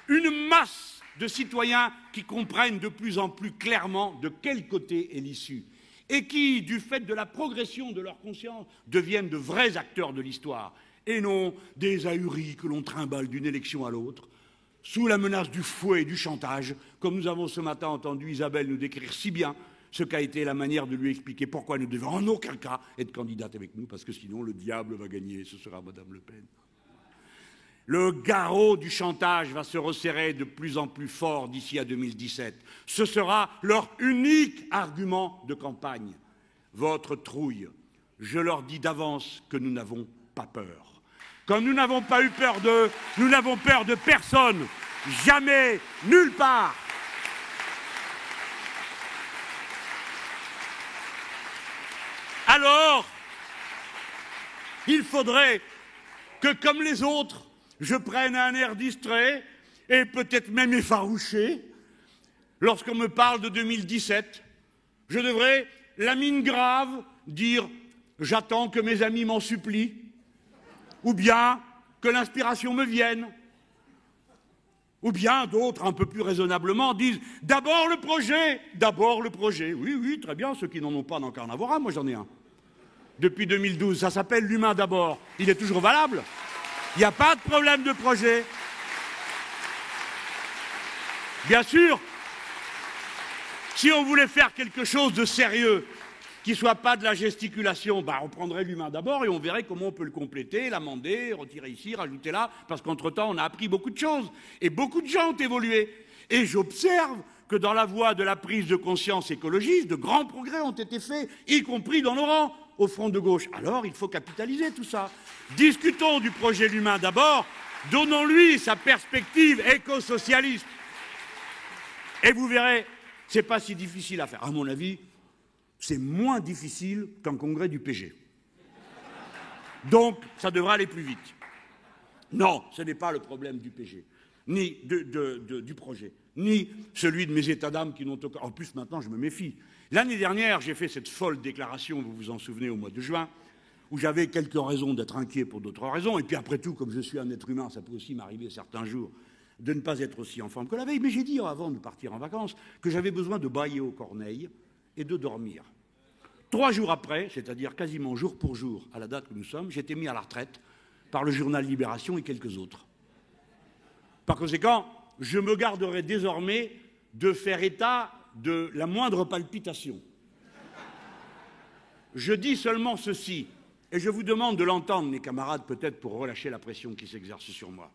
une masse de citoyens qui comprennent de plus en plus clairement de quel côté est l'issue et qui, du fait de la progression de leur conscience, deviennent de vrais acteurs de l'histoire et non des ahuris que l'on trimballe d'une élection à l'autre, sous la menace du fouet et du chantage, comme nous avons ce matin entendu Isabelle nous décrire si bien ce qu'a été la manière de lui expliquer pourquoi nous devons en aucun cas être candidate avec nous, parce que sinon le diable va gagner, ce sera Madame Le Pen. Le garrot du chantage va se resserrer de plus en plus fort d'ici à 2017. Ce sera leur unique argument de campagne. Votre trouille. Je leur dis d'avance que nous n'avons pas peur. Comme nous n'avons pas eu peur d'eux, nous n'avons peur de personne. Jamais, nulle part. Alors, il faudrait que, comme les autres, je prenne un air distrait et peut-être même effarouché. Lorsqu'on me parle de 2017, je devrais, la mine grave, dire « j'attends que mes amis m'en supplient » ou bien que l'inspiration me vienne. Ou bien d'autres, un peu plus raisonnablement, disent « d'abord le projet, d'abord le projet ». Oui, oui, très bien, ceux qui n'en ont pas n'ont qu'à en avoir un, moi j'en ai un. Depuis 2012, ça s'appelle l'humain d'abord. Il est toujours valable. Il n'y a pas de problème de projet. Bien sûr, si on voulait faire quelque chose de sérieux, qui ne soit pas de la gesticulation. Ben, on prendrait l'humain d'abord et on verrait comment on peut le compléter, l'amender, retirer ici, rajouter là, parce qu'entre-temps, on a appris beaucoup de choses. Et beaucoup de gens ont évolué. Et j'observe que dans la voie de la prise de conscience écologiste, de grands progrès ont été faits, y compris dans nos rangs, au front de gauche. Alors, il faut capitaliser tout ça. Discutons du projet L'Humain d'abord, donnons-lui sa perspective éco-socialiste. Et vous verrez, ce n'est pas si difficile à faire. À mon avis, c'est moins difficile qu'un congrès du PG. Donc, ça devrait aller plus vite. Non, ce n'est pas le problème du PG, ni du projet, ni celui de mes états d'âme qui n'ont aucun... En plus, maintenant, je me méfie. L'année dernière, j'ai fait cette folle déclaration, vous vous en souvenez, au mois de juin, où j'avais quelques raisons d'être inquiet pour d'autres raisons. Et puis après tout, comme je suis un être humain, ça peut aussi m'arriver certains jours de ne pas être aussi en forme que la veille. Mais j'ai dit, avant de partir en vacances, que j'avais besoin de bailler aux corneilles et de dormir. 3 jours après, c'est-à-dire quasiment jour pour jour, à la date que nous sommes, j'étais mis à la retraite par le journal Libération et quelques autres. Par conséquent, je me garderai désormais de faire état de la moindre palpitation. Je dis seulement ceci, et je vous demande de l'entendre, mes camarades, peut-être pour relâcher la pression qui s'exerce sur moi.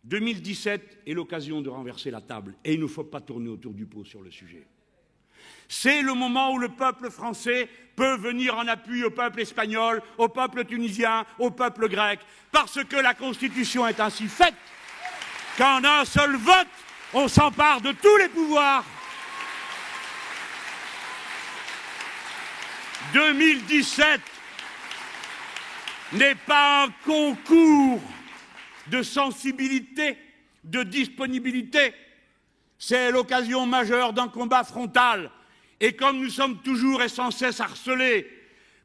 2017 est l'occasion de renverser la table, et il ne faut pas tourner autour du pot sur le sujet. C'est le moment où le peuple français peut venir en appui au peuple espagnol, au peuple tunisien, au peuple grec, parce que la Constitution est ainsi faite qu'en un seul vote, on s'empare de tous les pouvoirs. 2017 n'est pas un concours de sensibilité, de disponibilité. C'est l'occasion majeure d'un combat frontal. Et comme nous sommes toujours et sans cesse harcelés,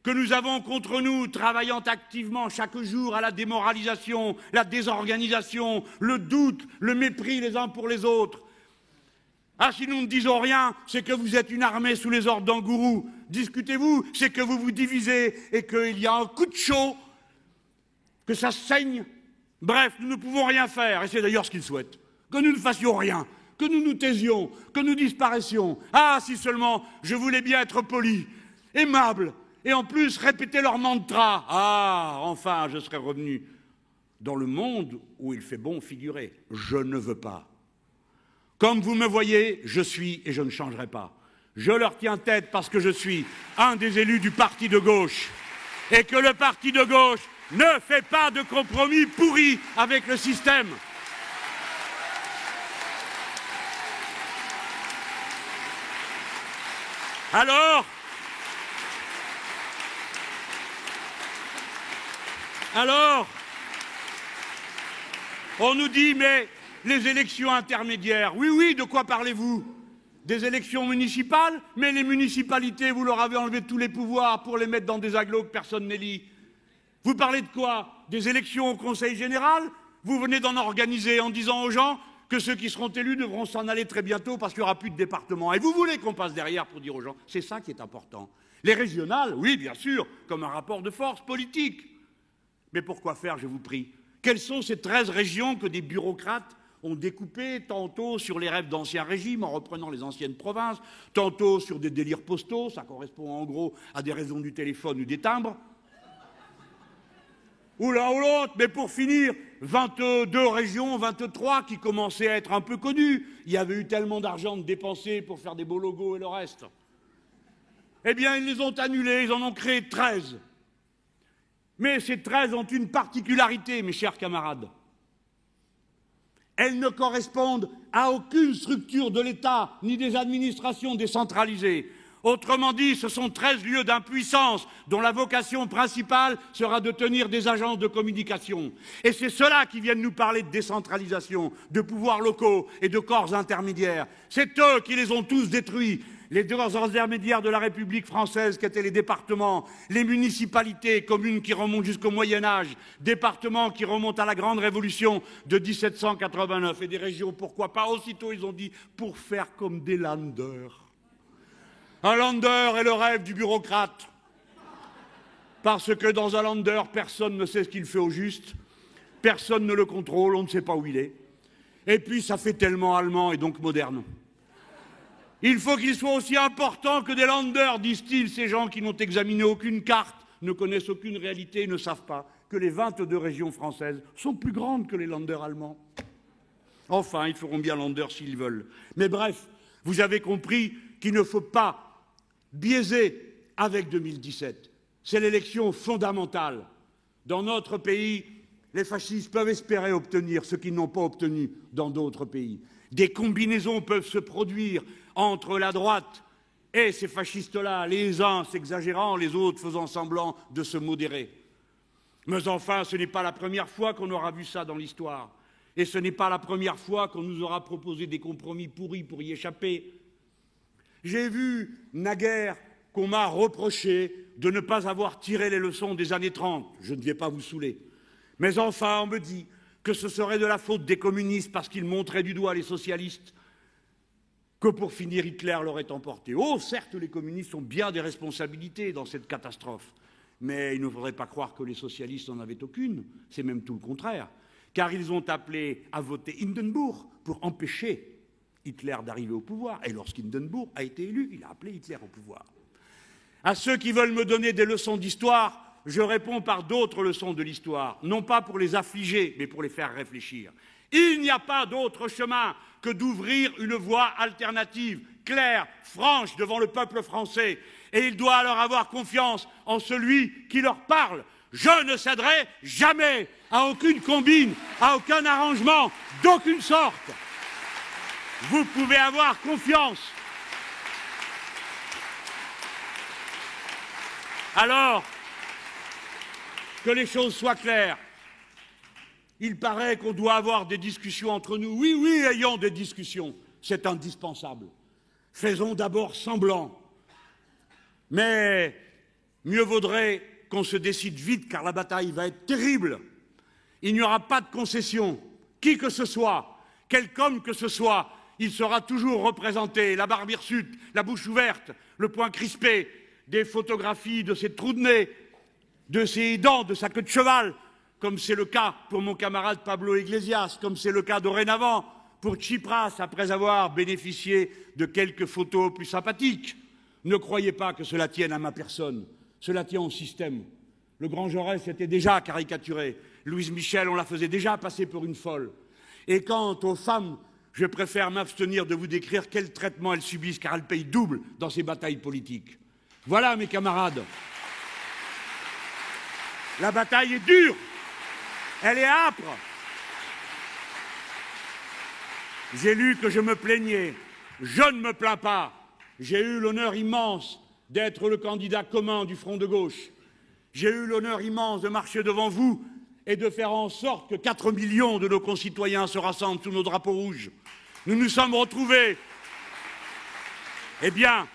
que nous avons contre nous, travaillant activement chaque jour à la démoralisation, la désorganisation, le doute, le mépris les uns pour les autres. Ah, si nous ne disons rien, c'est que vous êtes une armée sous les ordres d'un gourou. Discutez-vous, c'est que vous vous divisez et qu'il y a un coup de chaud, que ça saigne. Bref, nous ne pouvons rien faire, et c'est d'ailleurs ce qu'ils souhaitent. Que nous ne fassions rien, que nous nous taisions, que nous disparaissions. Ah, si seulement je voulais bien être poli, aimable, et en plus répéter leur mantra. Ah, enfin, je serais revenu dans le monde où il fait bon figurer. Je ne veux pas. Comme vous me voyez, je suis et je ne changerai pas. Je leur tiens tête parce que je suis un des élus du parti de gauche. Et que le parti de gauche ne fait pas de compromis pourris avec le système. Alors, on nous dit, mais les élections intermédiaires, oui, de quoi parlez-vous? Des élections municipales? Mais les municipalités, vous leur avez enlevé tous les pouvoirs pour les mettre dans des agglos que personne n'élit. Vous parlez de quoi? Des élections au Conseil général? Vous venez d'en organiser en disant aux gens que ceux qui seront élus devront s'en aller très bientôt parce qu'il n'y aura plus de département. Et vous voulez qu'on passe derrière pour dire aux gens, c'est ça qui est important. Les régionales, oui, bien sûr, comme un rapport de force politique. Mais pourquoi faire, je vous prie? Quelles sont ces 13 régions que des bureaucrates ont découpées, tantôt sur les rêves d'anciens régimes, en reprenant les anciennes provinces, tantôt sur des délires postaux, ça correspond en gros à des raisons du téléphone ou des timbres, ou l'un ou l'autre, mais pour finir, 22 régions, 23 qui commençaient à être un peu connues. Il y avait eu tellement d'argent de dépenser pour faire des beaux logos et le reste. Eh bien, ils les ont annulés, ils en ont créé 13. Mais ces 13 ont une particularité, mes chers camarades. Elles ne correspondent à aucune structure de l'État, ni des administrations décentralisées. Autrement dit, ce sont 13 lieux d'impuissance dont la vocation principale sera de tenir des agences de communication. Et c'est ceux-là qui viennent nous parler de décentralisation, de pouvoirs locaux et de corps intermédiaires. C'est eux qui les ont tous détruits. Les corps intermédiaires de la République française qui étaient les départements, les municipalités, communes qui remontent jusqu'au Moyen-Âge, départements qui remontent à la Grande Révolution de 1789 et des régions, pourquoi pas. Aussitôt, ils ont dit, pour faire comme des landers. Un lander est le rêve du bureaucrate. Parce que dans un lander, personne ne sait ce qu'il fait au juste, personne ne le contrôle, on ne sait pas où il est. Et puis ça fait tellement allemand et donc moderne. Il faut qu'ils soient aussi importants que des Länder, disent-ils, ces gens qui n'ont examiné aucune carte, ne connaissent aucune réalité et ne savent pas que les 22 régions françaises sont plus grandes que les Länder allemands. Enfin, ils feront bien Länder s'ils veulent. Mais bref, vous avez compris qu'il ne faut pas biaiser avec 2017. C'est l'élection fondamentale. Dans notre pays, les fascistes peuvent espérer obtenir ce qu'ils n'ont pas obtenu dans d'autres pays. Des combinaisons peuvent se produire entre la droite et ces fascistes-là, les uns s'exagérant, les autres faisant semblant de se modérer. Mais enfin, ce n'est pas la première fois qu'on aura vu ça dans l'histoire. Et ce n'est pas la première fois qu'on nous aura proposé des compromis pourris pour y échapper. J'ai vu naguère qu'on m'a reproché de ne pas avoir tiré les leçons des années 30. Je ne vais pas vous saouler. Mais enfin, on me dit que ce serait de la faute des communistes parce qu'ils montraient du doigt les socialistes, que pour finir, Hitler l'aurait emporté. Oh, certes, les communistes ont bien des responsabilités dans cette catastrophe, mais il ne faudrait pas croire que les socialistes n'en avaient aucune. C'est même tout le contraire, car ils ont appelé à voter Hindenburg pour empêcher Hitler d'arriver au pouvoir. Et lorsqu'Hindenburg a été élu, il a appelé Hitler au pouvoir. À ceux qui veulent me donner des leçons d'histoire, je réponds par d'autres leçons de l'histoire, non pas pour les affliger, mais pour les faire réfléchir. Il n'y a pas d'autre chemin que d'ouvrir une voie alternative, claire, franche devant le peuple français. Et il doit alors avoir confiance en celui qui leur parle. Je ne céderai jamais à aucune combine, à aucun arrangement, d'aucune sorte. Vous pouvez avoir confiance. Alors, que les choses soient claires. Il paraît qu'on doit avoir des discussions entre nous. Oui, oui, ayons des discussions. C'est indispensable. Faisons d'abord semblant. Mais mieux vaudrait qu'on se décide vite, car la bataille va être terrible. Il n'y aura pas de concession. Qui que ce soit, quelque homme que ce soit, il sera toujours représenté, la barbe hirsute, la bouche ouverte, le poing crispé, des photographies de ses trous de nez, de ses dents, de sa queue de cheval, comme c'est le cas pour mon camarade Pablo Iglesias, comme c'est le cas dorénavant pour Tsipras, après avoir bénéficié de quelques photos plus sympathiques. Ne croyez pas que cela tienne à ma personne, cela tient au système. Le grand Jaurès était déjà caricaturé, Louise Michel, on la faisait déjà passer pour une folle. Et quant aux femmes, je préfère m'abstenir de vous décrire quel traitement elles subissent, car elles payent double dans ces batailles politiques. Voilà, mes camarades. La bataille est dure, elle est âpre. J'ai lu que je me plaignais. Je ne me plains pas. J'ai eu l'honneur immense d'être le candidat commun du Front de gauche. J'ai eu l'honneur immense de marcher devant vous et de faire en sorte que 4 millions de nos concitoyens se rassemblent sous nos drapeaux rouges. Nous nous sommes retrouvés. Eh bien,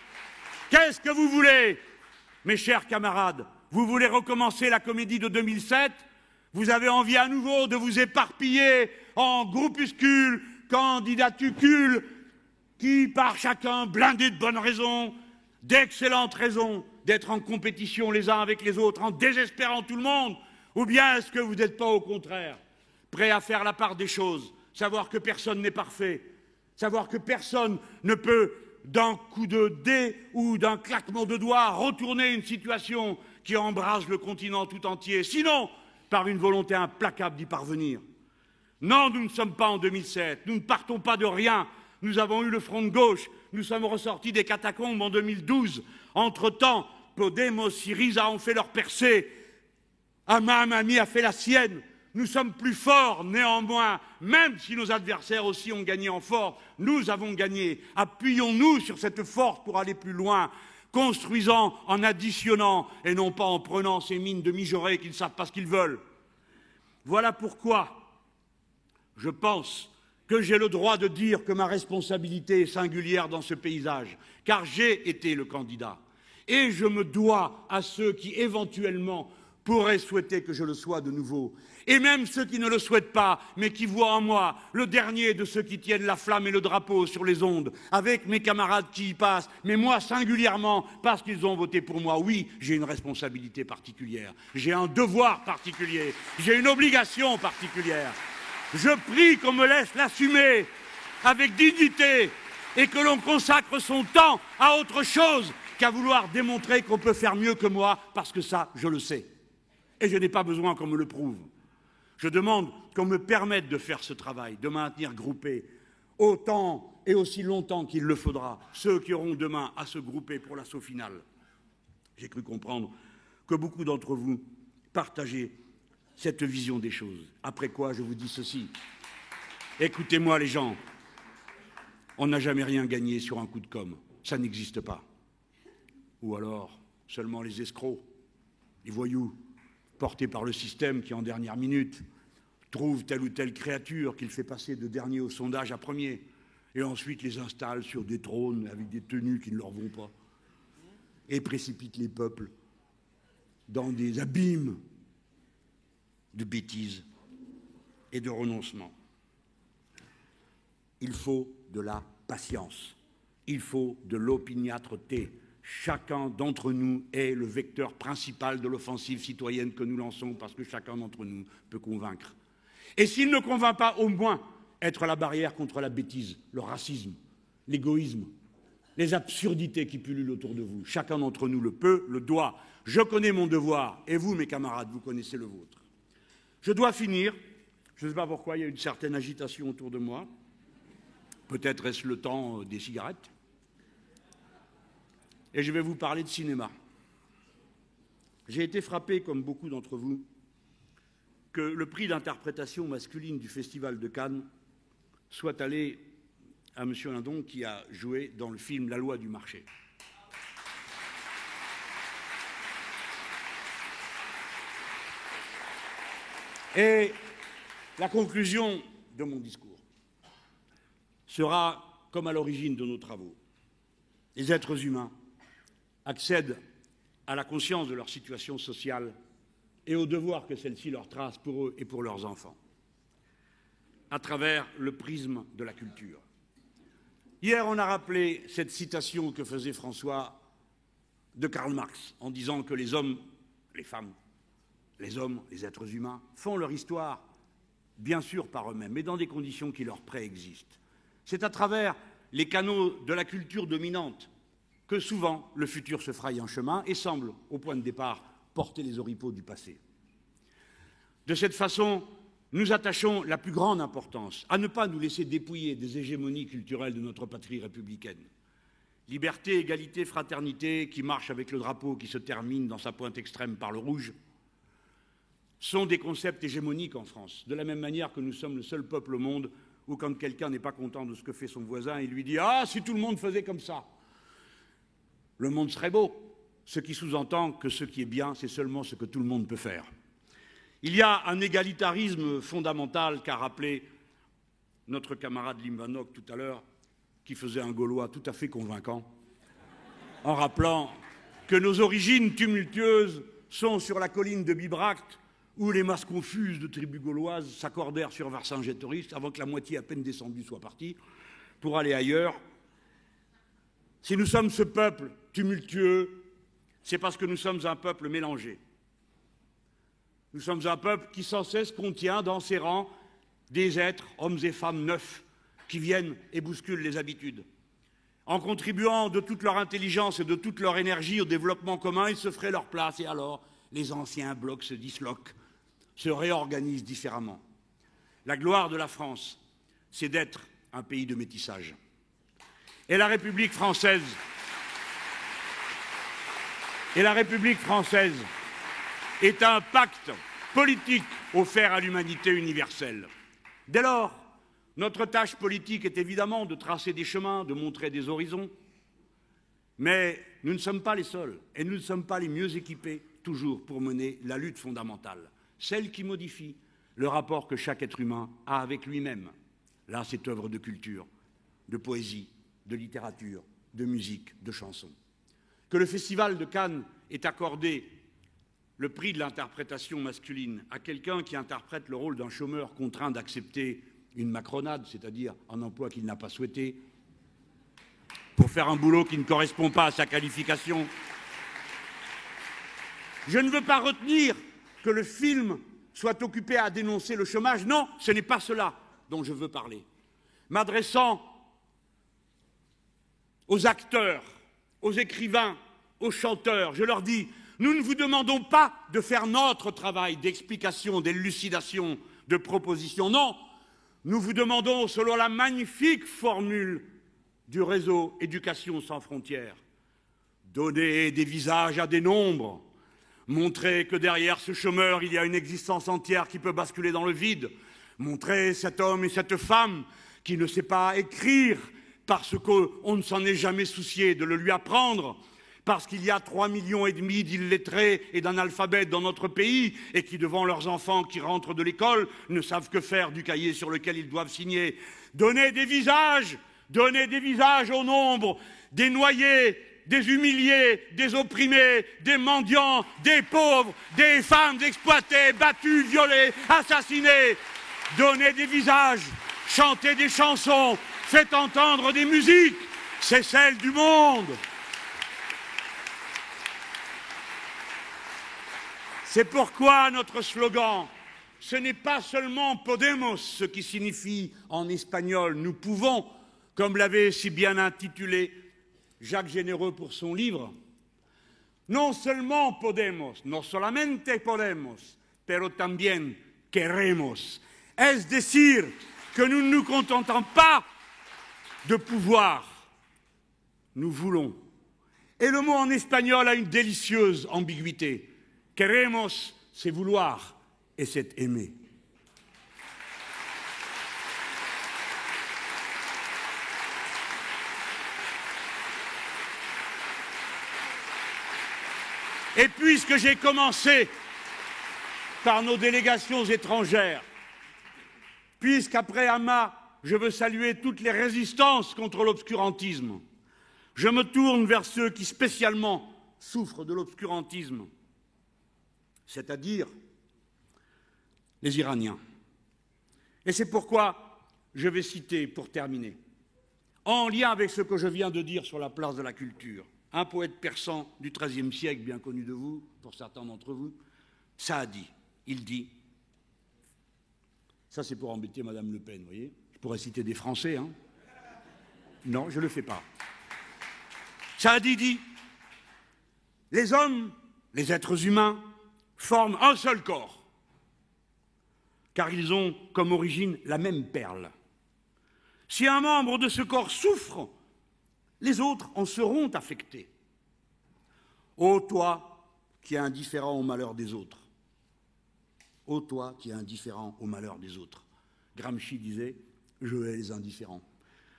qu'est-ce que vous voulez, mes chers camarades? Vous voulez recommencer la comédie de 2007? Vous avez envie à nouveau de vous éparpiller en groupuscules, candidatucules, qui, par chacun, blindés de bonnes raisons, d'excellentes raisons, d'être en compétition les uns avec les autres, en désespérant tout le monde? Ou bien est-ce que vous n'êtes pas, au contraire, prêts à faire la part des choses, savoir que personne n'est parfait, savoir que personne ne peut, d'un coup de dé ou d'un claquement de doigts, retourner une situation qui embrase le continent tout entier, sinon par une volonté implacable d'y parvenir? Non, nous ne sommes pas en 2007, nous ne partons pas de rien. Nous avons eu le front de gauche, nous sommes ressortis des catacombes en 2012. Entre-temps, Podemos, Syriza ont fait leur percée, Amami a fait la sienne. Nous sommes plus forts, néanmoins, même si nos adversaires aussi ont gagné en force, nous avons gagné. Appuyons-nous sur cette force pour aller plus loin, construisant en additionnant et non pas en prenant ces mines de mijaurés qui ne savent pas ce qu'ils veulent. Voilà pourquoi je pense que j'ai le droit de dire que ma responsabilité est singulière dans ce paysage, car j'ai été le candidat. Et je me dois à ceux qui, éventuellement, pourraient souhaiter que je le sois de nouveau. Et même ceux qui ne le souhaitent pas, mais qui voient en moi le dernier de ceux qui tiennent la flamme et le drapeau sur les ondes, avec mes camarades qui y passent, mais moi singulièrement, parce qu'ils ont voté pour moi. Oui, j'ai une responsabilité particulière, j'ai un devoir particulier, j'ai une obligation particulière. Je prie qu'on me laisse l'assumer avec dignité, et que l'on consacre son temps à autre chose qu'à vouloir démontrer qu'on peut faire mieux que moi, parce que ça, je le sais. Et je n'ai pas besoin qu'on me le prouve. Je demande qu'on me permette de faire ce travail, de maintenir groupés autant et aussi longtemps qu'il le faudra ceux qui auront demain à se grouper pour l'assaut final. J'ai cru comprendre que beaucoup d'entre vous partagez cette vision des choses. Après quoi, je vous dis ceci. Écoutez-moi les gens, on n'a jamais rien gagné sur un coup de com', ça n'existe pas. Ou alors, seulement les escrocs, les voyous, portés par le système qui, en dernière minute, trouve telle ou telle créature qu'il fait passer de dernier au sondage à premier, et ensuite les installe sur des trônes avec des tenues qui ne leur vont pas, et précipite les peuples dans des abîmes de bêtises et de renoncement. Il faut de la patience, il faut de l'opiniâtreté. Chacun d'entre nous est le vecteur principal de l'offensive citoyenne que nous lançons, parce que chacun d'entre nous peut convaincre. Et s'il ne convainc pas, au moins être la barrière contre la bêtise, le racisme, l'égoïsme, les absurdités qui pullulent autour de vous. Chacun d'entre nous le peut, le doit. Je connais mon devoir, et vous, mes camarades, vous connaissez le vôtre. Je dois finir. Je ne sais pas pourquoi, il y a une certaine agitation autour de moi. Peut-être est-ce le temps des cigarettes. Et je vais vous parler de cinéma. J'ai été frappé, comme beaucoup d'entre vous, que le prix d'interprétation masculine du Festival de Cannes soit allé à M. Lindon, qui a joué dans le film La loi du marché. Et la conclusion de mon discours sera comme à l'origine de nos travaux. Les êtres humains accèdent à la conscience de leur situation sociale et au devoir que celle-ci leur trace pour eux et pour leurs enfants, à travers le prisme de la culture. Hier, on a rappelé cette citation que faisait François de Karl Marx, en disant que les hommes, les femmes, les hommes, les êtres humains, font leur histoire, bien sûr par eux-mêmes, mais dans des conditions qui leur préexistent. C'est à travers les canaux de la culture dominante que souvent le futur se fraye en chemin et semble, au point de départ, porter les oripeaux du passé. De cette façon, nous attachons la plus grande importance à ne pas nous laisser dépouiller des hégémonies culturelles de notre patrie républicaine. Liberté, égalité, fraternité, qui marche avec le drapeau qui se termine dans sa pointe extrême par le rouge, sont des concepts hégémoniques en France, de la même manière que nous sommes le seul peuple au monde où quand quelqu'un n'est pas content de ce que fait son voisin, il lui dit « Ah, si tout le monde faisait comme ça !» Le monde serait beau, ce qui sous-entend que ce qui est bien, c'est seulement ce que tout le monde peut faire. Il y a un égalitarisme fondamental qu'a rappelé notre camarade Limvanok tout à l'heure, qui faisait un Gaulois tout à fait convaincant, en rappelant que nos origines tumultueuses sont sur la colline de Bibracte, où les masses confuses de tribus gauloises s'accordèrent sur Vercingétorix avant que la moitié à peine descendue soit partie pour aller ailleurs. Si nous sommes ce peuple tumultueux, c'est parce que nous sommes un peuple mélangé. Nous sommes un peuple qui sans cesse contient dans ses rangs des êtres, hommes et femmes neufs, qui viennent et bousculent les habitudes. En contribuant de toute leur intelligence et de toute leur énergie au développement commun, ils se feraient leur place et alors les anciens blocs se disloquent, se réorganisent différemment. La gloire de la France, c'est d'être un pays de métissage. Et la République française est un pacte politique offert à l'humanité universelle. Dès lors, notre tâche politique est évidemment de tracer des chemins, de montrer des horizons, mais nous ne sommes pas les seuls et nous ne sommes pas les mieux équipés toujours pour mener la lutte fondamentale, celle qui modifie le rapport que chaque être humain a avec lui-même. Là, c'est œuvre de culture, de poésie, de littérature, de musique, de chansons. Que le Festival de Cannes ait accordé le prix de l'interprétation masculine à quelqu'un qui interprète le rôle d'un chômeur contraint d'accepter une macronade, c'est-à-dire un emploi qu'il n'a pas souhaité, pour faire un boulot qui ne correspond pas à sa qualification. Je ne veux pas retenir que le film soit occupé à dénoncer le chômage. Non, ce n'est pas cela dont je veux parler. M'adressant aux acteurs, aux écrivains, aux chanteurs. Je leur dis, nous ne vous demandons pas de faire notre travail d'explication, d'élucidation, de proposition. Non, nous vous demandons, selon la magnifique formule du réseau Éducation sans frontières, donner des visages à des nombres, montrer que derrière ce chômeur, il y a une existence entière qui peut basculer dans le vide, montrer cet homme et cette femme qui ne sait pas écrire parce qu'on ne s'en est jamais soucié de le lui apprendre, parce qu'il y a 3,5 millions d'illettrés et d'analphabètes dans notre pays et qui, devant leurs enfants qui rentrent de l'école, ne savent que faire du cahier sur lequel ils doivent signer. Donner des visages au nombre, des noyés, des humiliés, des opprimés, des mendiants, des pauvres, des femmes exploitées, battues, violées, assassinées. Donnez des visages, chantez des chansons, faites entendre des musiques, c'est celle du monde. C'est pourquoi notre slogan, ce n'est pas seulement Podemos, ce qui signifie en espagnol « nous pouvons », comme l'avait si bien intitulé Jacques Généreux pour son livre. Non seulement podemos, no solamente podemos, pero también queremos. Est-ce decir que nous ne nous contentons pas de pouvoir, nous voulons. Et le mot en espagnol a une délicieuse ambiguïté. Queremos, c'est vouloir et c'est aimer. Et puisque j'ai commencé par nos délégations étrangères, puisqu'après Hama, je veux saluer toutes les résistances contre l'obscurantisme, je me tourne vers ceux qui spécialement souffrent de l'obscurantisme, c'est-à-dire les Iraniens. Et c'est pourquoi je vais citer, pour terminer, en lien avec ce que je viens de dire sur la place de la culture, un poète persan du XIIIe siècle, bien connu de vous, pour certains d'entre vous, Saadi. Il dit, ça c'est pour embêter Madame Le Pen, vous voyez, je pourrais citer des Français, hein. Non, je ne le fais pas. Saadi dit, les hommes, les êtres humains, forment un seul corps, car ils ont comme origine la même perle. Si un membre de ce corps souffre, les autres en seront affectés. Ô toi qui es indifférent au malheur des autres. Ô toi qui es indifférent au malheur des autres. Gramsci disait « Je hais les indifférents ».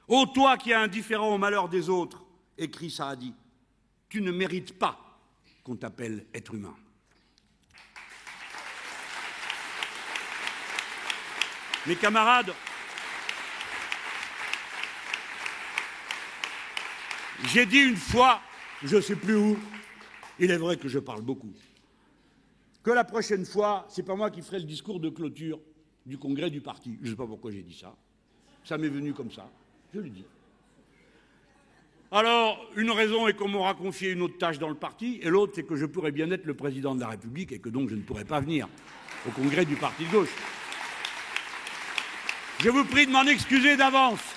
Ô toi qui es indifférent au malheur des autres, écrit Saadi, tu ne mérites pas qu'on t'appelle être humain. Mes camarades, j'ai dit une fois, je ne sais plus où, il est vrai que je parle beaucoup, que la prochaine fois, ce n'est pas moi qui ferai le discours de clôture du congrès du parti. Je ne sais pas pourquoi j'ai dit ça. Ça m'est venu comme ça. Je le dis. Alors, une raison est qu'on m'aura confié une autre tâche dans le parti, et l'autre, c'est que je pourrais bien être le président de la République et que donc je ne pourrais pas venir au congrès du parti de gauche. Je vous prie de m'en excuser d'avance.